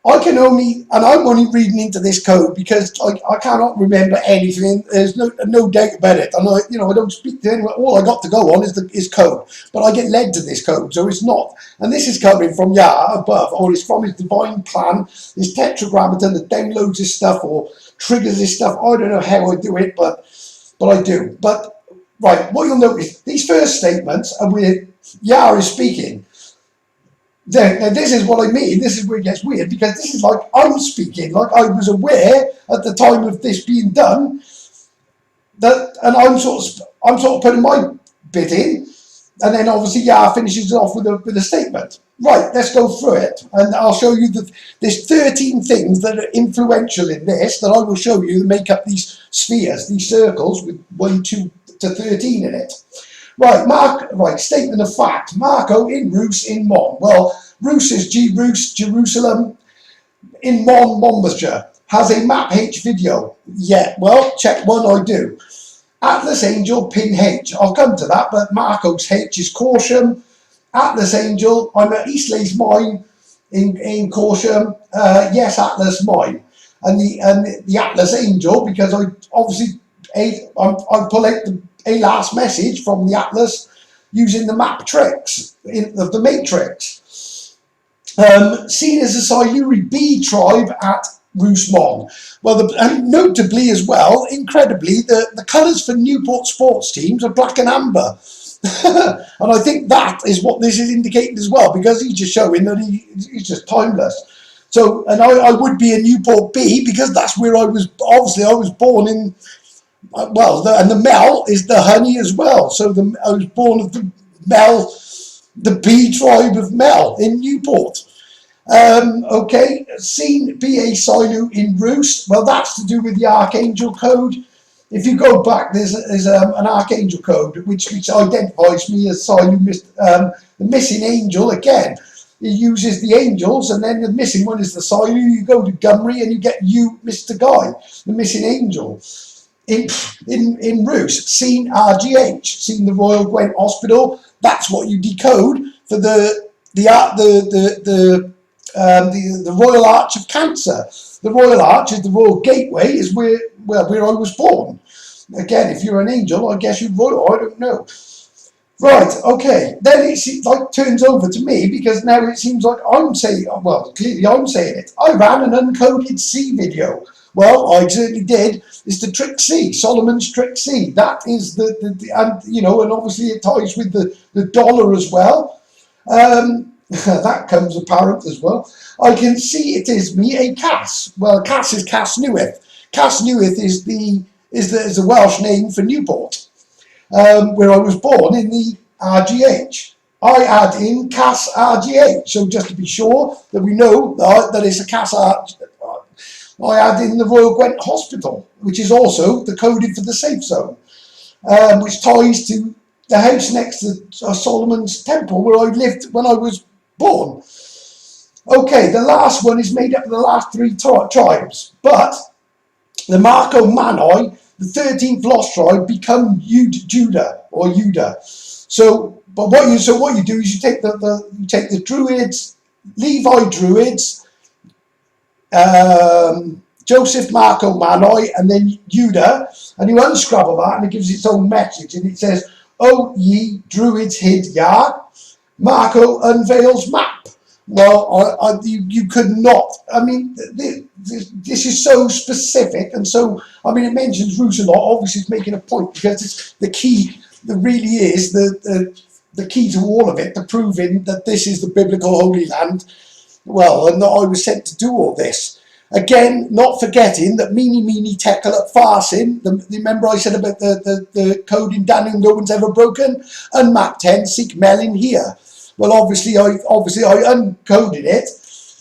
I'm only reading into this code because I cannot remember anything. There's no doubt about it. And I don't speak to anyone. All I got to go on is code. But I get led to this code, so it's not. And this is coming from Yah above, or it's from his divine plan, his tetragrammaton that downloads his stuff or triggers his stuff. I don't know how I do it, but I do. But right, what you'll notice, these first statements are where Yah is speaking. Now, this is what I mean. This is where it gets weird, because this is like I'm speaking, like I was aware at the time of this being done that, and I'm sort of putting my bit in, and then obviously Yah finishes it off with a statement. Right, let's go through it, and I'll show you that there's 13 things that are influential in this that I will show you that make up these spheres, these circles with 1, 2 to 13 in it. Right, statement of fact. Marco in Rus in Mon. Well, Rus is Rus, Jerusalem. In Mon, Monmouthshire. Has a map H video. Yeah, well, check one I do. Atlas Angel, pin H. I'll come to that, but Marco's H is Corsham. Atlas Angel, I'm at Eastleigh's Mine in Corsham. Yes, Atlas Mine. And the Atlas Angel, because I obviously I pull out a last message from the Atlas using the map tricks of the matrix. Seen as a Siluri B tribe at Roosmon. Well, and notably as well, incredibly, the colours for Newport sports teams are black and amber. And I think that is what this is indicating as well, because he's just showing that he's just timeless. So, and I would be a Newport B, because that's where I was born in. Well, and the Mel is the honey as well. So I was born of the Mel, the bee tribe of Mel in Newport. Okay, seen B.A. Silu in Roost. Well, that's to do with the Archangel code. if you go back, there's an archangel code which identifies me as the missing angel again. It uses the angels, and then the missing one is the Silu. You go to Gumri and you get you, Mr. Guy, the missing angel. In Roos, seen RGH, seen the Royal Gwent Hospital. That's what you decode for the Royal Arch of Cancer. The Royal Arch is the Royal Gateway, is where I was born. Again, if you're an angel, I guess you're royal. I don't know. Right, okay. Then it like turns over to me, because now it seems like I'm saying, well, clearly I'm saying it. I ran an Uncoded C video. Well, I certainly did. It's the Trick C, Solomon's Trick C. That is and you know, and obviously it ties with the dollar as well. That comes apparent as well. I can see it is me a Cass. Well, Cass is Cass Newith. Cass Newith is the Welsh name for Newport, where I was born in the RGH. I add in Cass RGH, so just to be sure that we know that it's a Cass RGH. I add in the Royal Gwent Hospital, which is also the coded for the safe zone, which ties to the house next to Solomon's Temple, where I lived when I was born. Okay, the last one is made up of the last three tribes, but the Marco Manoi, the 13th lost tribe, become Judah or Yudah. So, what you do is you take the Druids, Levi Druids, Joseph Marco Manoi, and then Judah, and you unscrabble that, and it gives its own message, and it says, "O ye Druids hid Yah, Marco unveils map." Well, you could not. I mean, this is so specific, and so, I mean, it mentions Rus a lot. Obviously, it's making a point, because it's the key. That really is the key to all of it, to proving that this is the biblical Holy Land. Well, and that I was sent to do all this. Again, not forgetting that Mene Tekel at Farsin. Remember I said about the code in Daniel no one's ever broken? And map 10, seek Melin here. Well, obviously I uncoded it,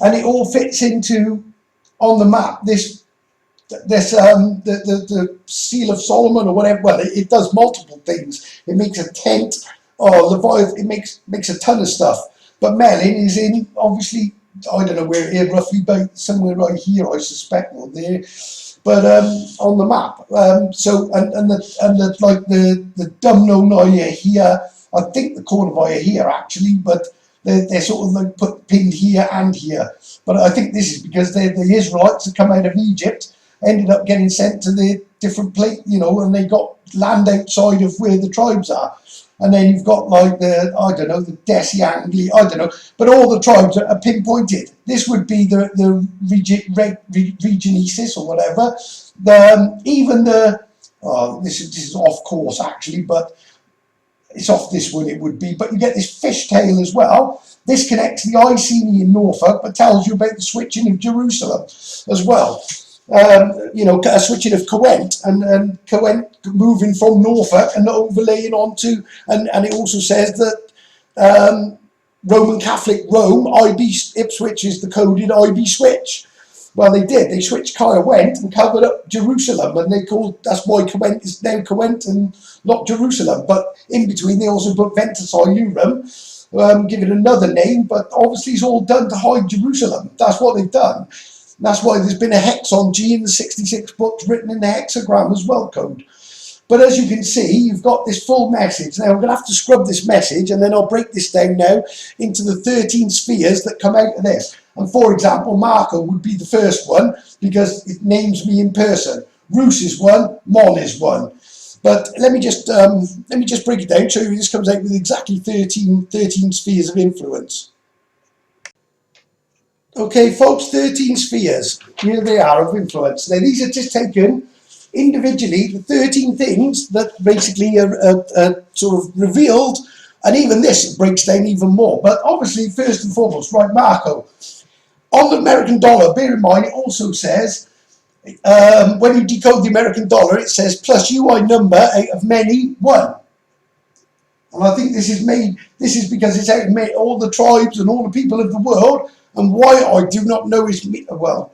and it all fits into, on the map, the Seal of Solomon or whatever. Well, it does multiple things. It makes a tent, or Leviathan. It makes a ton of stuff. But Melin is in, obviously, I don't know where here, roughly about somewhere right here, I suspect, or there. But on the map. So the Dumno Noya here. I think the Cornavia here actually, but they're sort of like pinned here and here. But I think this is because the Israelites that come out of Egypt ended up getting sent to the different place, you know, and they got land outside of where the tribes are. And then you've got like the Desi Angli, I don't know, but all the tribes are pinpointed. This would be the Regionesis or whatever. This is off course actually, but it's off this one, it would be, but you get this fishtail as well. This connects the Iceni in Norfolk, but tells you about the switching of Jerusalem as well. You know, a switching of Cowent, and Cowent moving from Norfolk and overlaying onto, and it also says that Roman Catholic Rome, IB Ipswich is the coded IB switch. Well, they did. They switched Cowent and covered up Jerusalem, and that's why Cowent is now Cowent and not Jerusalem. But in between, they also put Ventus Iurum, give it another name, but obviously it's all done to hide Jerusalem. That's what they've done. That's why there's been a hex on G in the 66 books written in the hexagram as well code. But as you can see, you've got this full message. Now, I'm going to have to scrub this message, and then I'll break this down now into the 13 spheres that come out of this. And for example, Marco would be the first one, because it names me in person. Rus is one, Mon is one. But let me just break it down, show you this comes out with exactly 13 spheres of influence. Okay, folks, 13 spheres. Here they are of influence. Now, these are just taken individually, the 13 things that basically are sort of revealed, and even this breaks down even more. But obviously, first and foremost, right, Marco. On the American dollar, bear in mind, it also says, when you decode the American dollar, it says plus UI number out of many, 1. And I think this is because it's out of all the tribes and all the people of the world. And why I do not know is, well,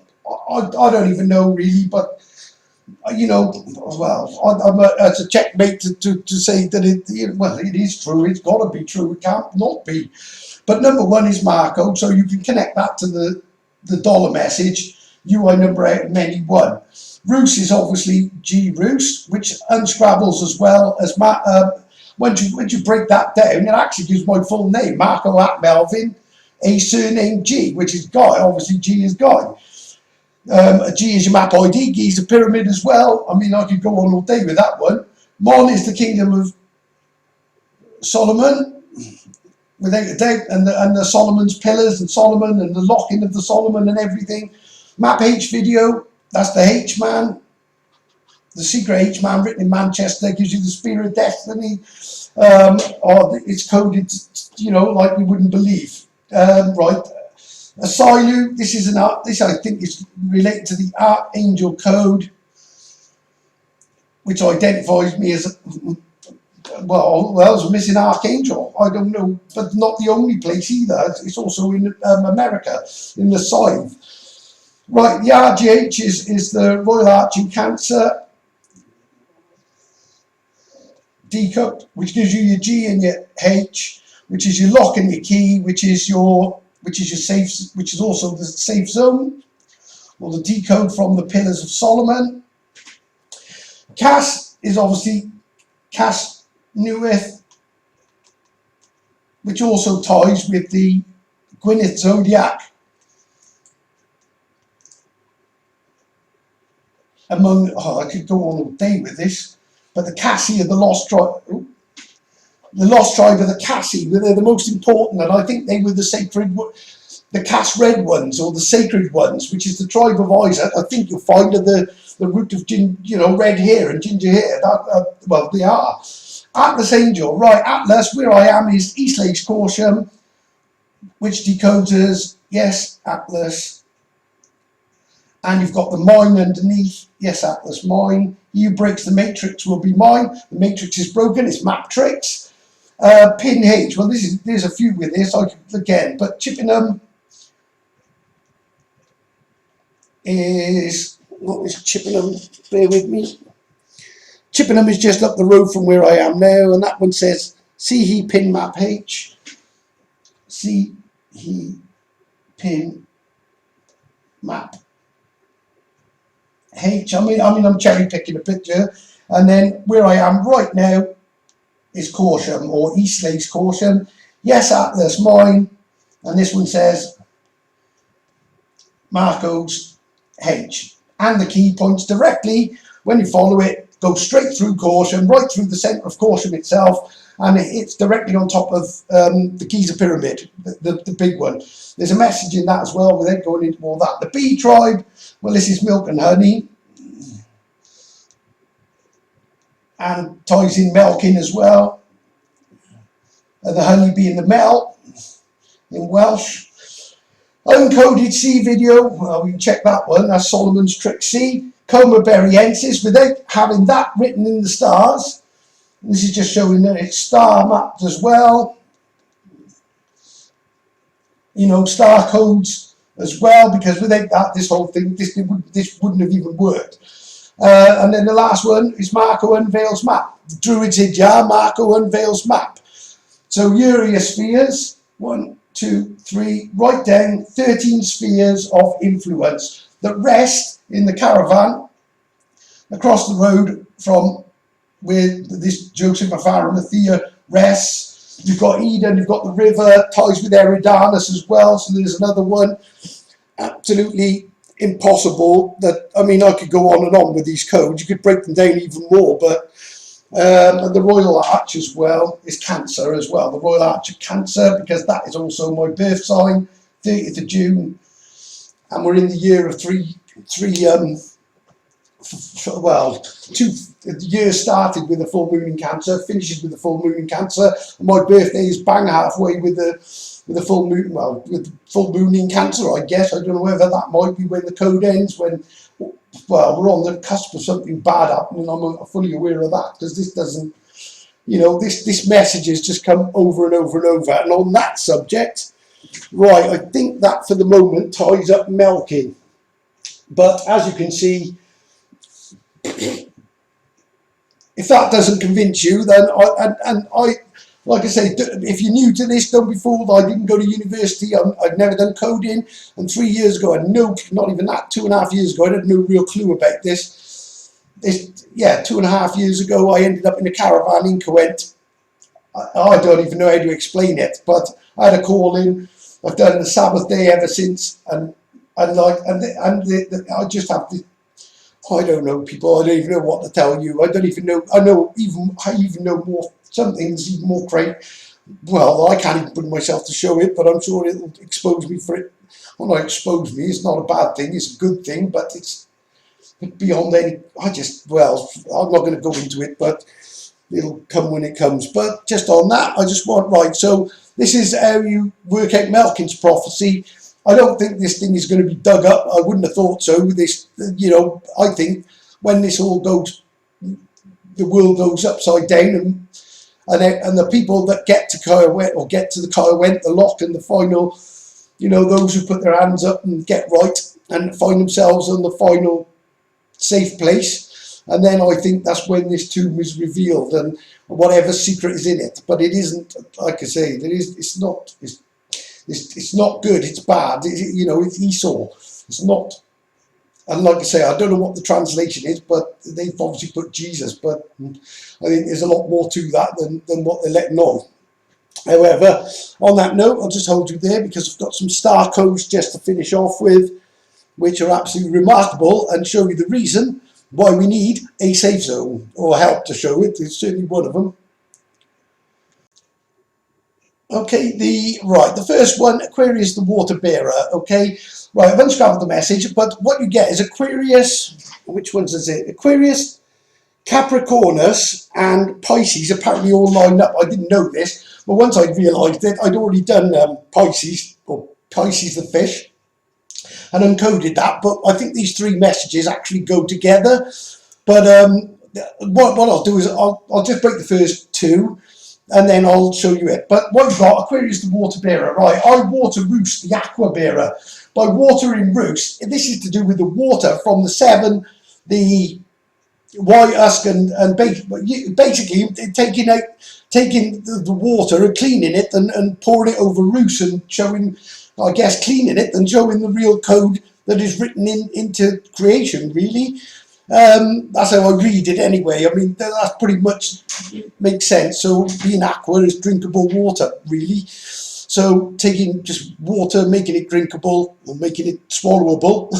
I don't even know really, but you know, well, it's a checkmate to say that well, it is true. It's got to be true. It can't not be. But number one is Marco, so you can connect that to the dollar message. UI number 8 of many 1. Roos is obviously G Roos, which unscrabbles as well as once you break that down, it actually gives my full name, Marco at Melvin, a surname G, which is Guy. Obviously, G is Guy. A G is your map ID. G is a pyramid as well. I mean, I could go on all day with that one. Mon is the kingdom of Solomon, without a doubt, and the Solomon's pillars and Solomon and the locking of the Solomon and everything. Map H video, that's the H-man. The secret H-man written in Manchester gives you the spear of destiny. Or it's coded, you know, like we wouldn't believe. Right. Asilu, this is this I think is related to the Archangel code, which identifies me as as a missing archangel. I don't know, but not the only place either. It's also in America, in the Scythe. Right, the RGH is the Royal Arch in Cancer. Decode, which gives you your G and your H, which is your lock and your key, which is your safe, which is also the safe zone, or the decode from the Pillars of Solomon. Cass is obviously Cass Newith, which also ties with the Gwyneth Zodiac. I could go on all day with this, but the Cassi are the lost tribe. The lost tribe of the Cassi, they're the most important, and I think they were the sacred, the Cass Red ones, or the sacred ones, which is the tribe of Isaac. I think you'll find the root of red hair and ginger hair. Well, they are. Atlas Angel, right? Atlas, where I am is East Lakes Corsham, which decodes as yes, Atlas. And you've got the mine underneath. Yes, Atlas mine. He who breaks the matrix will be mine. The matrix is broken. It's Maptrix. Pin H. Well, there's a few with this. Again, but Chippenham is what is Chippenham? Bear with me. Chippenham is just up the road from where I am now, and that one says see he pin map H. See he pin map H. I mean, I'm cherry picking a picture, and then where I am right now is Corsham, or East Lakes Corsham. Yes, Atlas mine, and this one says Marco's H, and the key points directly when you follow it, goes straight through Corsham, right through the centre of Corsham itself, and it's directly on top of the Giza Pyramid, the big one. There's a message in that as well, without going into all that. The bee tribe, well, this is milk and honey, and ties in Melkin as well. The honey being the Mel in Welsh. Uncoded C video, well, we can check that one. That's Solomon's Trick C. Coma Berriensis, without having that written in the stars. This is just showing that it's star mapped as well. You know, star codes as well, because without that, this whole thing, this wouldn't have even worked. And then the last one is Marco unveils map. The Druids Idya, Marco unveils map. So here are your spheres. 1, 2, 3, right down 13 spheres of influence that rest in the caravan across the road from where this Joseph of Arimathea rests. You've got Eden, you've got the river, ties with Eridanus as well, so there's another one. Absolutely impossible. That, I mean, I could go on and on with these codes. You could break them down even more, but and the Royal Arch as well is Cancer as well. The Royal Arch of Cancer, because that is also my birth sign, 30th of June, and we're in the year of the year started with a full moon in Cancer, finishes with the full moon in Cancer, and my birthday is bang halfway with the full moon, well, with the full moon in Cancer, I guess. I don't know whether that might be when the code ends, when, well, we're on the cusp of something bad happening. I'm fully aware of that, because this doesn't, you know, this message has just come over and over and over. And on that subject, right, I think that for the moment ties up Melkin. But as you can see, if that doesn't convince you, then I, like I say, if you're new to this, don't be fooled. I didn't go to university. I've never done coding. And 3 years ago, I had no, not even that, 2.5 years ago, I had no real clue about this. Yeah, 2.5 years ago, I ended up in a caravan in Kuwait. I don't even know how to explain it, but I had a calling. I've done the Sabbath day ever since, and I just have the, I don't know, people. I don't even know what to tell you. I don't even know. I even know more. Some things even more great. Well, I can't even bring myself to show it, but I'm sure it'll expose me for it. Well, not expose me. It's not a bad thing. It's a good thing, but it's beyond any. Well, I'm not going to go into it, but it'll come when it comes. But just on that, I just want, right, so this is how you work out Melkins' prophecy. I don't think this thing is going to be dug up. I wouldn't have thought so. This, you know, I think when this all goes, the world goes upside down, and the people that get to Kyle or get to the Kyle Went, the lock and the final, you know, those who put their hands up and get right and find themselves on the final safe place. And then I think that's when this tomb is revealed and whatever secret is in it. But it isn't, like I say, it's not good, it's bad. You know, it's Esau. It's not, and like I say, I don't know what the translation is, but they've obviously put Jesus, but I think there's a lot more to that than what they're letting on. However, on that note, I'll just hold you there because I've got some star codes just to finish off with, which are absolutely remarkable and show you the reason why we need a safe zone, or help to show it. It's certainly one of them. Okay, the first one, Aquarius the water bearer. Okay, right, I've unscrambled the message, but what you get is Aquarius, which ones is it? Aquarius, Capricornus and Pisces apparently all lined up. I didn't know this, but once I realised it, I'd already done Pisces, or Pisces the fish, and uncoded that, but I think these three messages actually go together. But what I'll do is I'll just break the first two, and then I'll show you it. But what you've got, Aquarius the water bearer, right? I water roost the aqua bearer. By watering roost, this is to do with the water from the seven, the white husk, and basically taking the water and cleaning it and pouring it over roost and showing, I guess, cleaning it and showing the real code that is written into creation, really. That's how I read it anyway. I mean, that's pretty much makes sense. So being aqua is drinkable water, really. So taking just water, making it drinkable, or making it swallowable,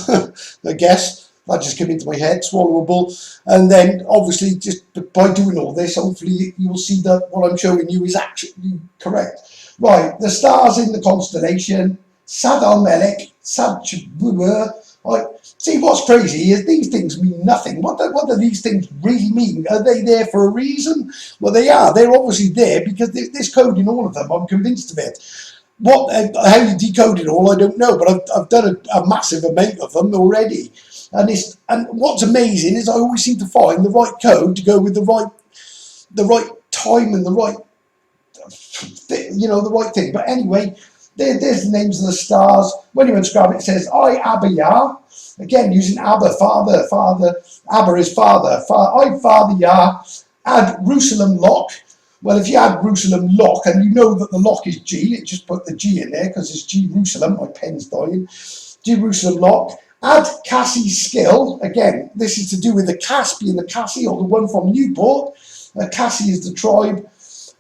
I guess. That just came into my head, swallowable. And then obviously just by doing all this, hopefully you'll see that what I'm showing you is actually correct. Right, the stars in the constellation, Sad al-Melek, see, what's crazy is these things mean nothing. What do these things really mean? Are they there for a reason? Well, they are. They're obviously there because there's code in all of them. I'm convinced of it. How you decode it all, I don't know, but I've done a massive amount of them already. And what's amazing is I always seem to find the right code to go with the right time and the right, you know, the right thing. But anyway, there's the names of the stars. When you unscribe it, it says, I, Abba, Yah. Again, using Abba, father. Abba is father. I, Father, Yah. Add Jerusalem lock. Well, if you add Jerusalem lock, and you know that the lock is G, it just put the G in there because it's Jerusalem. My pen's dying. Jerusalem lock. Add Cassie skill. Again, this is to do with the Caspian, the Cassie, or the one from Newport. Cassie is the tribe.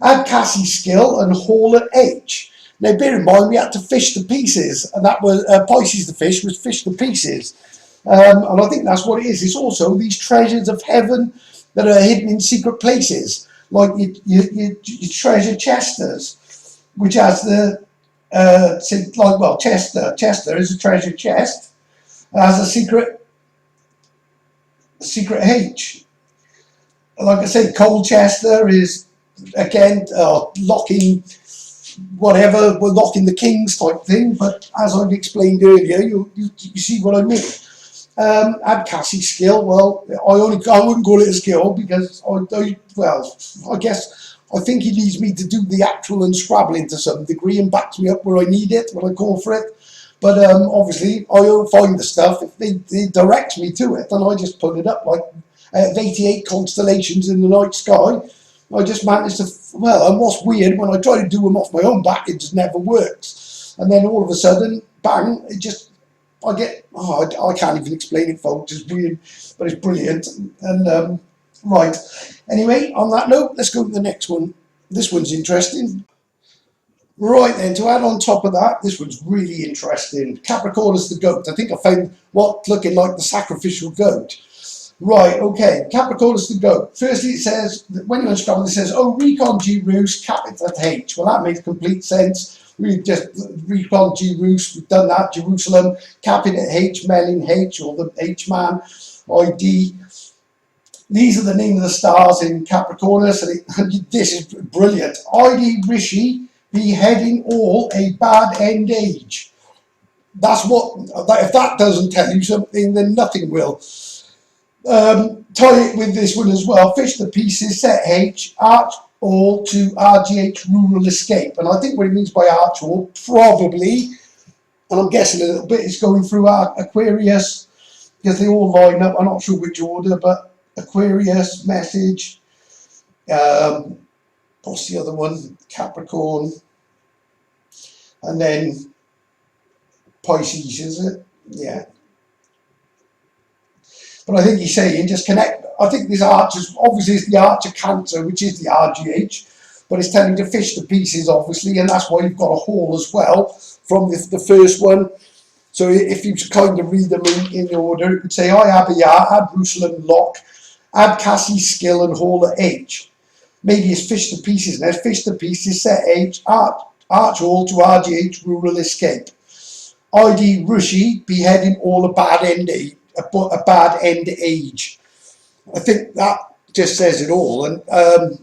Add Cassie skill and haul at H. Now, bear in mind, we had to fish the pieces, and that was Pisces the fish was fish the pieces. And I think that's what it is. It's also these treasures of heaven that are hidden in secret places, like your treasure chesters, which has the, Chester is a treasure chest, has a secret H. Like I say, Colchester is, again, locking, whatever, we're locking the kings type thing, but as I've explained earlier, you see what I mean. Add Cassie skill, well, I wouldn't call it a skill because I think he needs me to do the actual unscrabbling to some degree and backs me up where I need it, when I call for it. But obviously, I don't find the stuff. If they direct me to it, then I just put it up out of 88 constellations in the night sky. I just managed to, well, and what's weird, when I try to do them off my own back, it just never works. And then all of a sudden, bang, it just, I get, I can't even explain it, folks, it's weird, but it's brilliant. And, right, anyway, on that note, let's go to the next one. This one's interesting. Right then, to add on top of that, this one's really interesting. Capricornus the goat. I think I found what looking like the sacrificial goat. Right, okay, Capricornus the goat. Firstly, it says, when you unscroll it says, oh, recon G Rus, capital H. Well, that makes complete sense. We just, recon G Rus, we've done that, Jerusalem, capital H, Melin H, or the H-man, ID. These are the name of the stars in Capricornus, and this is brilliant. ID Rishi, beheading all, a bad end age. That's what, if that doesn't tell you something, then nothing will. Tie it with this one as well. Fish the pieces, set H, arch all to RGH rural escape. And I think what it means by arch all, probably, and I'm guessing a little bit, it's going through Aquarius, because they all line up. I'm not sure which order, but Aquarius, message, what's the other one? Capricorn, and then Pisces, is it? Yeah. But I think he's saying just connect. I think this arch is obviously it's the arch of Cancer, which is the RGH, but it's telling to fish the pieces, obviously, and that's why you've got a haul as well from the first one. So if you kind of read them in order, it would say I Abiyah, add Jerusalem lock, add Cassie skill and haul at H. Maybe it's fish the pieces. Now fish the pieces, set H, arch all to RGH rural escape. ID Rushi, beheading all a bad end age. A bad end age. I think that just says it all. And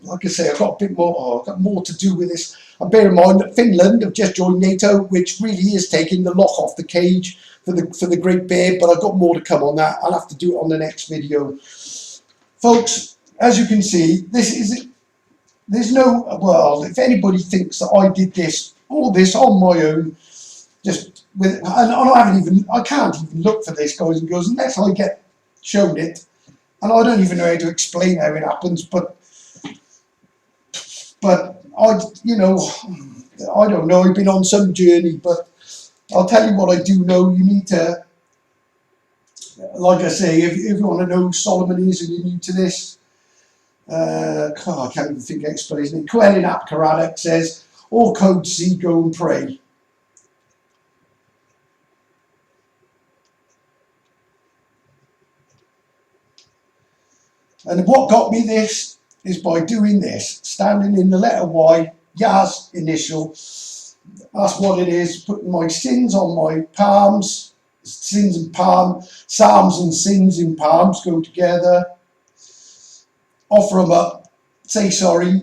like I say, I've got a bit more. I've got more to do with this. And bear in mind that Finland have just joined NATO, which really is taking the lock off the cage for the Great Bear. But I've got more to come on that. I'll have to do it on the next video, folks. As you can see, this is. There's no. Well, if anybody thinks that I did all this on my own, just. And I can't even look for this, guys and girls, unless I get shown it, and I don't even know how to explain how it happens. But I don't know. I've been on some journey, but I'll tell you what I do know. You need to, like I say, if you want to know who Solomon is and you're new to this, I can't even think of explaining it. Quellen Ap Karadak says, all code C, go and pray. And what got me this is by doing this, standing in the letter Y, Yah's initial. That's what it is, putting my sins on my palms, sins and palm, psalms and sins in palms go together. Offer them up, say sorry,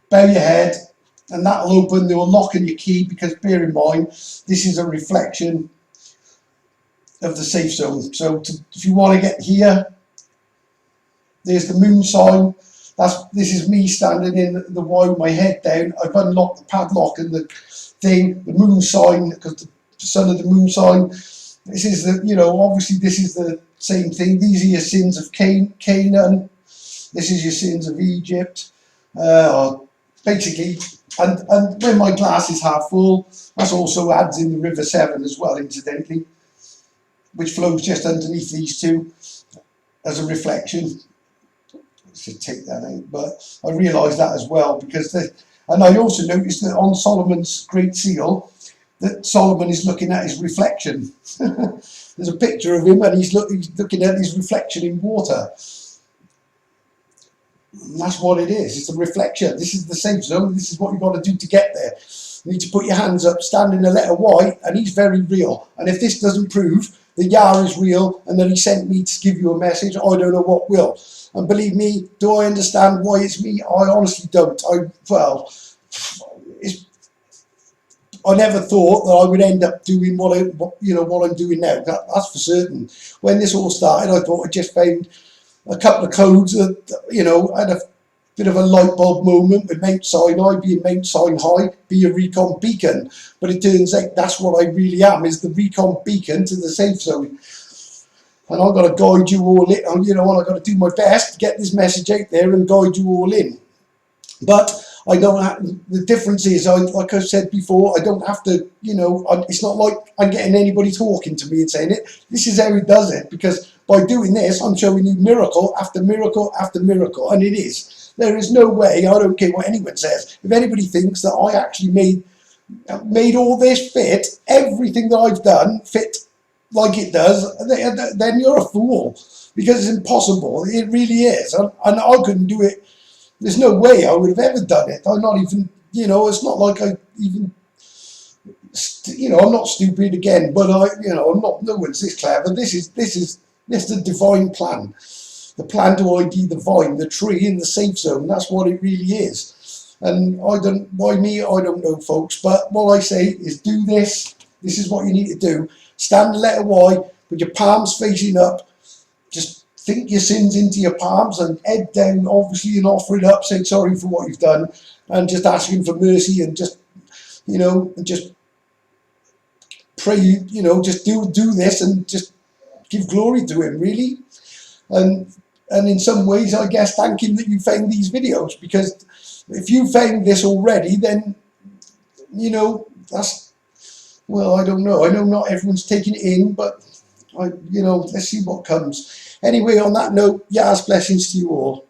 bow your head, and that'll open the unlock in your key, because bear in mind, this is a reflection of the safe zone. So if you want to get here, there's the moon sign. This is me standing in the Y with my head down. I've unlocked the padlock and the thing, the moon sign, because the sun of the moon sign. This is obviously this is the same thing. These are your sins of Canaan. This is your sins of Egypt. Basically, and when my glass is half full, that also adds in the River Severn as well, incidentally, which flows just underneath these two as a reflection. Should take that out, but I realised that as well, because and I also noticed that on Solomon's Great Seal that Solomon is looking at his reflection. There's a picture of him and he's looking at his reflection in water. And that's what it is. It's a reflection. This is the safe zone. This is what you've got to do to get there. You need to put your hands up, stand in the letter Y, and he's very real. And if this doesn't prove that Yah is real and that he sent me to give you a message, I don't know what will. And believe me, do I understand why it's me? I honestly don't. I never thought that I would end up doing what I'm doing now. That's for certain. When this all started, I thought I just found a couple of codes that, had a bit of a light bulb moment with Mount Sinai being Mount Sinai, be a recon beacon. But it turns out that's what I really am, is the recon beacon to the safe zone. and I've got to guide you all in, you know, and I've got to do my best to get this message out there and guide you all in. But I don't have, the difference is, like I said before, I don't have to, you know, it's not like I'm getting anybody talking to me and saying it. This is how he does it, because by doing this, I'm showing you miracle after miracle after miracle, and it is. There is no way, I don't care what anyone says, if anybody thinks that I actually made all this fit, everything that I've done fit like it does, then you're a fool, because it's impossible. It really is, and I couldn't do it. There's no way I would have ever done it. I'm not even, you know, it's not like I even, you know, I'm not stupid again, but you know, I'm not, no one's this clever. This is the divine plan. The plan to ID the vine, the tree in the safe zone. That's what it really is. And why me, I don't know, folks, but what I say is do this. This is what you need to do. Stand the letter Y, put your palms facing up, just think your sins into your palms and head down, obviously, and offer it up, saying sorry for what you've done, and just asking for mercy, and just, you know, just pray, you know, just do this and just give glory to him, really. And in some ways, I guess, thank him that you found these videos, because if you found this already, then, you know, that's, well, I don't know. I know not everyone's taking it in, but, you know, let's see what comes. Anyway, on that note, Yah's blessings to you all.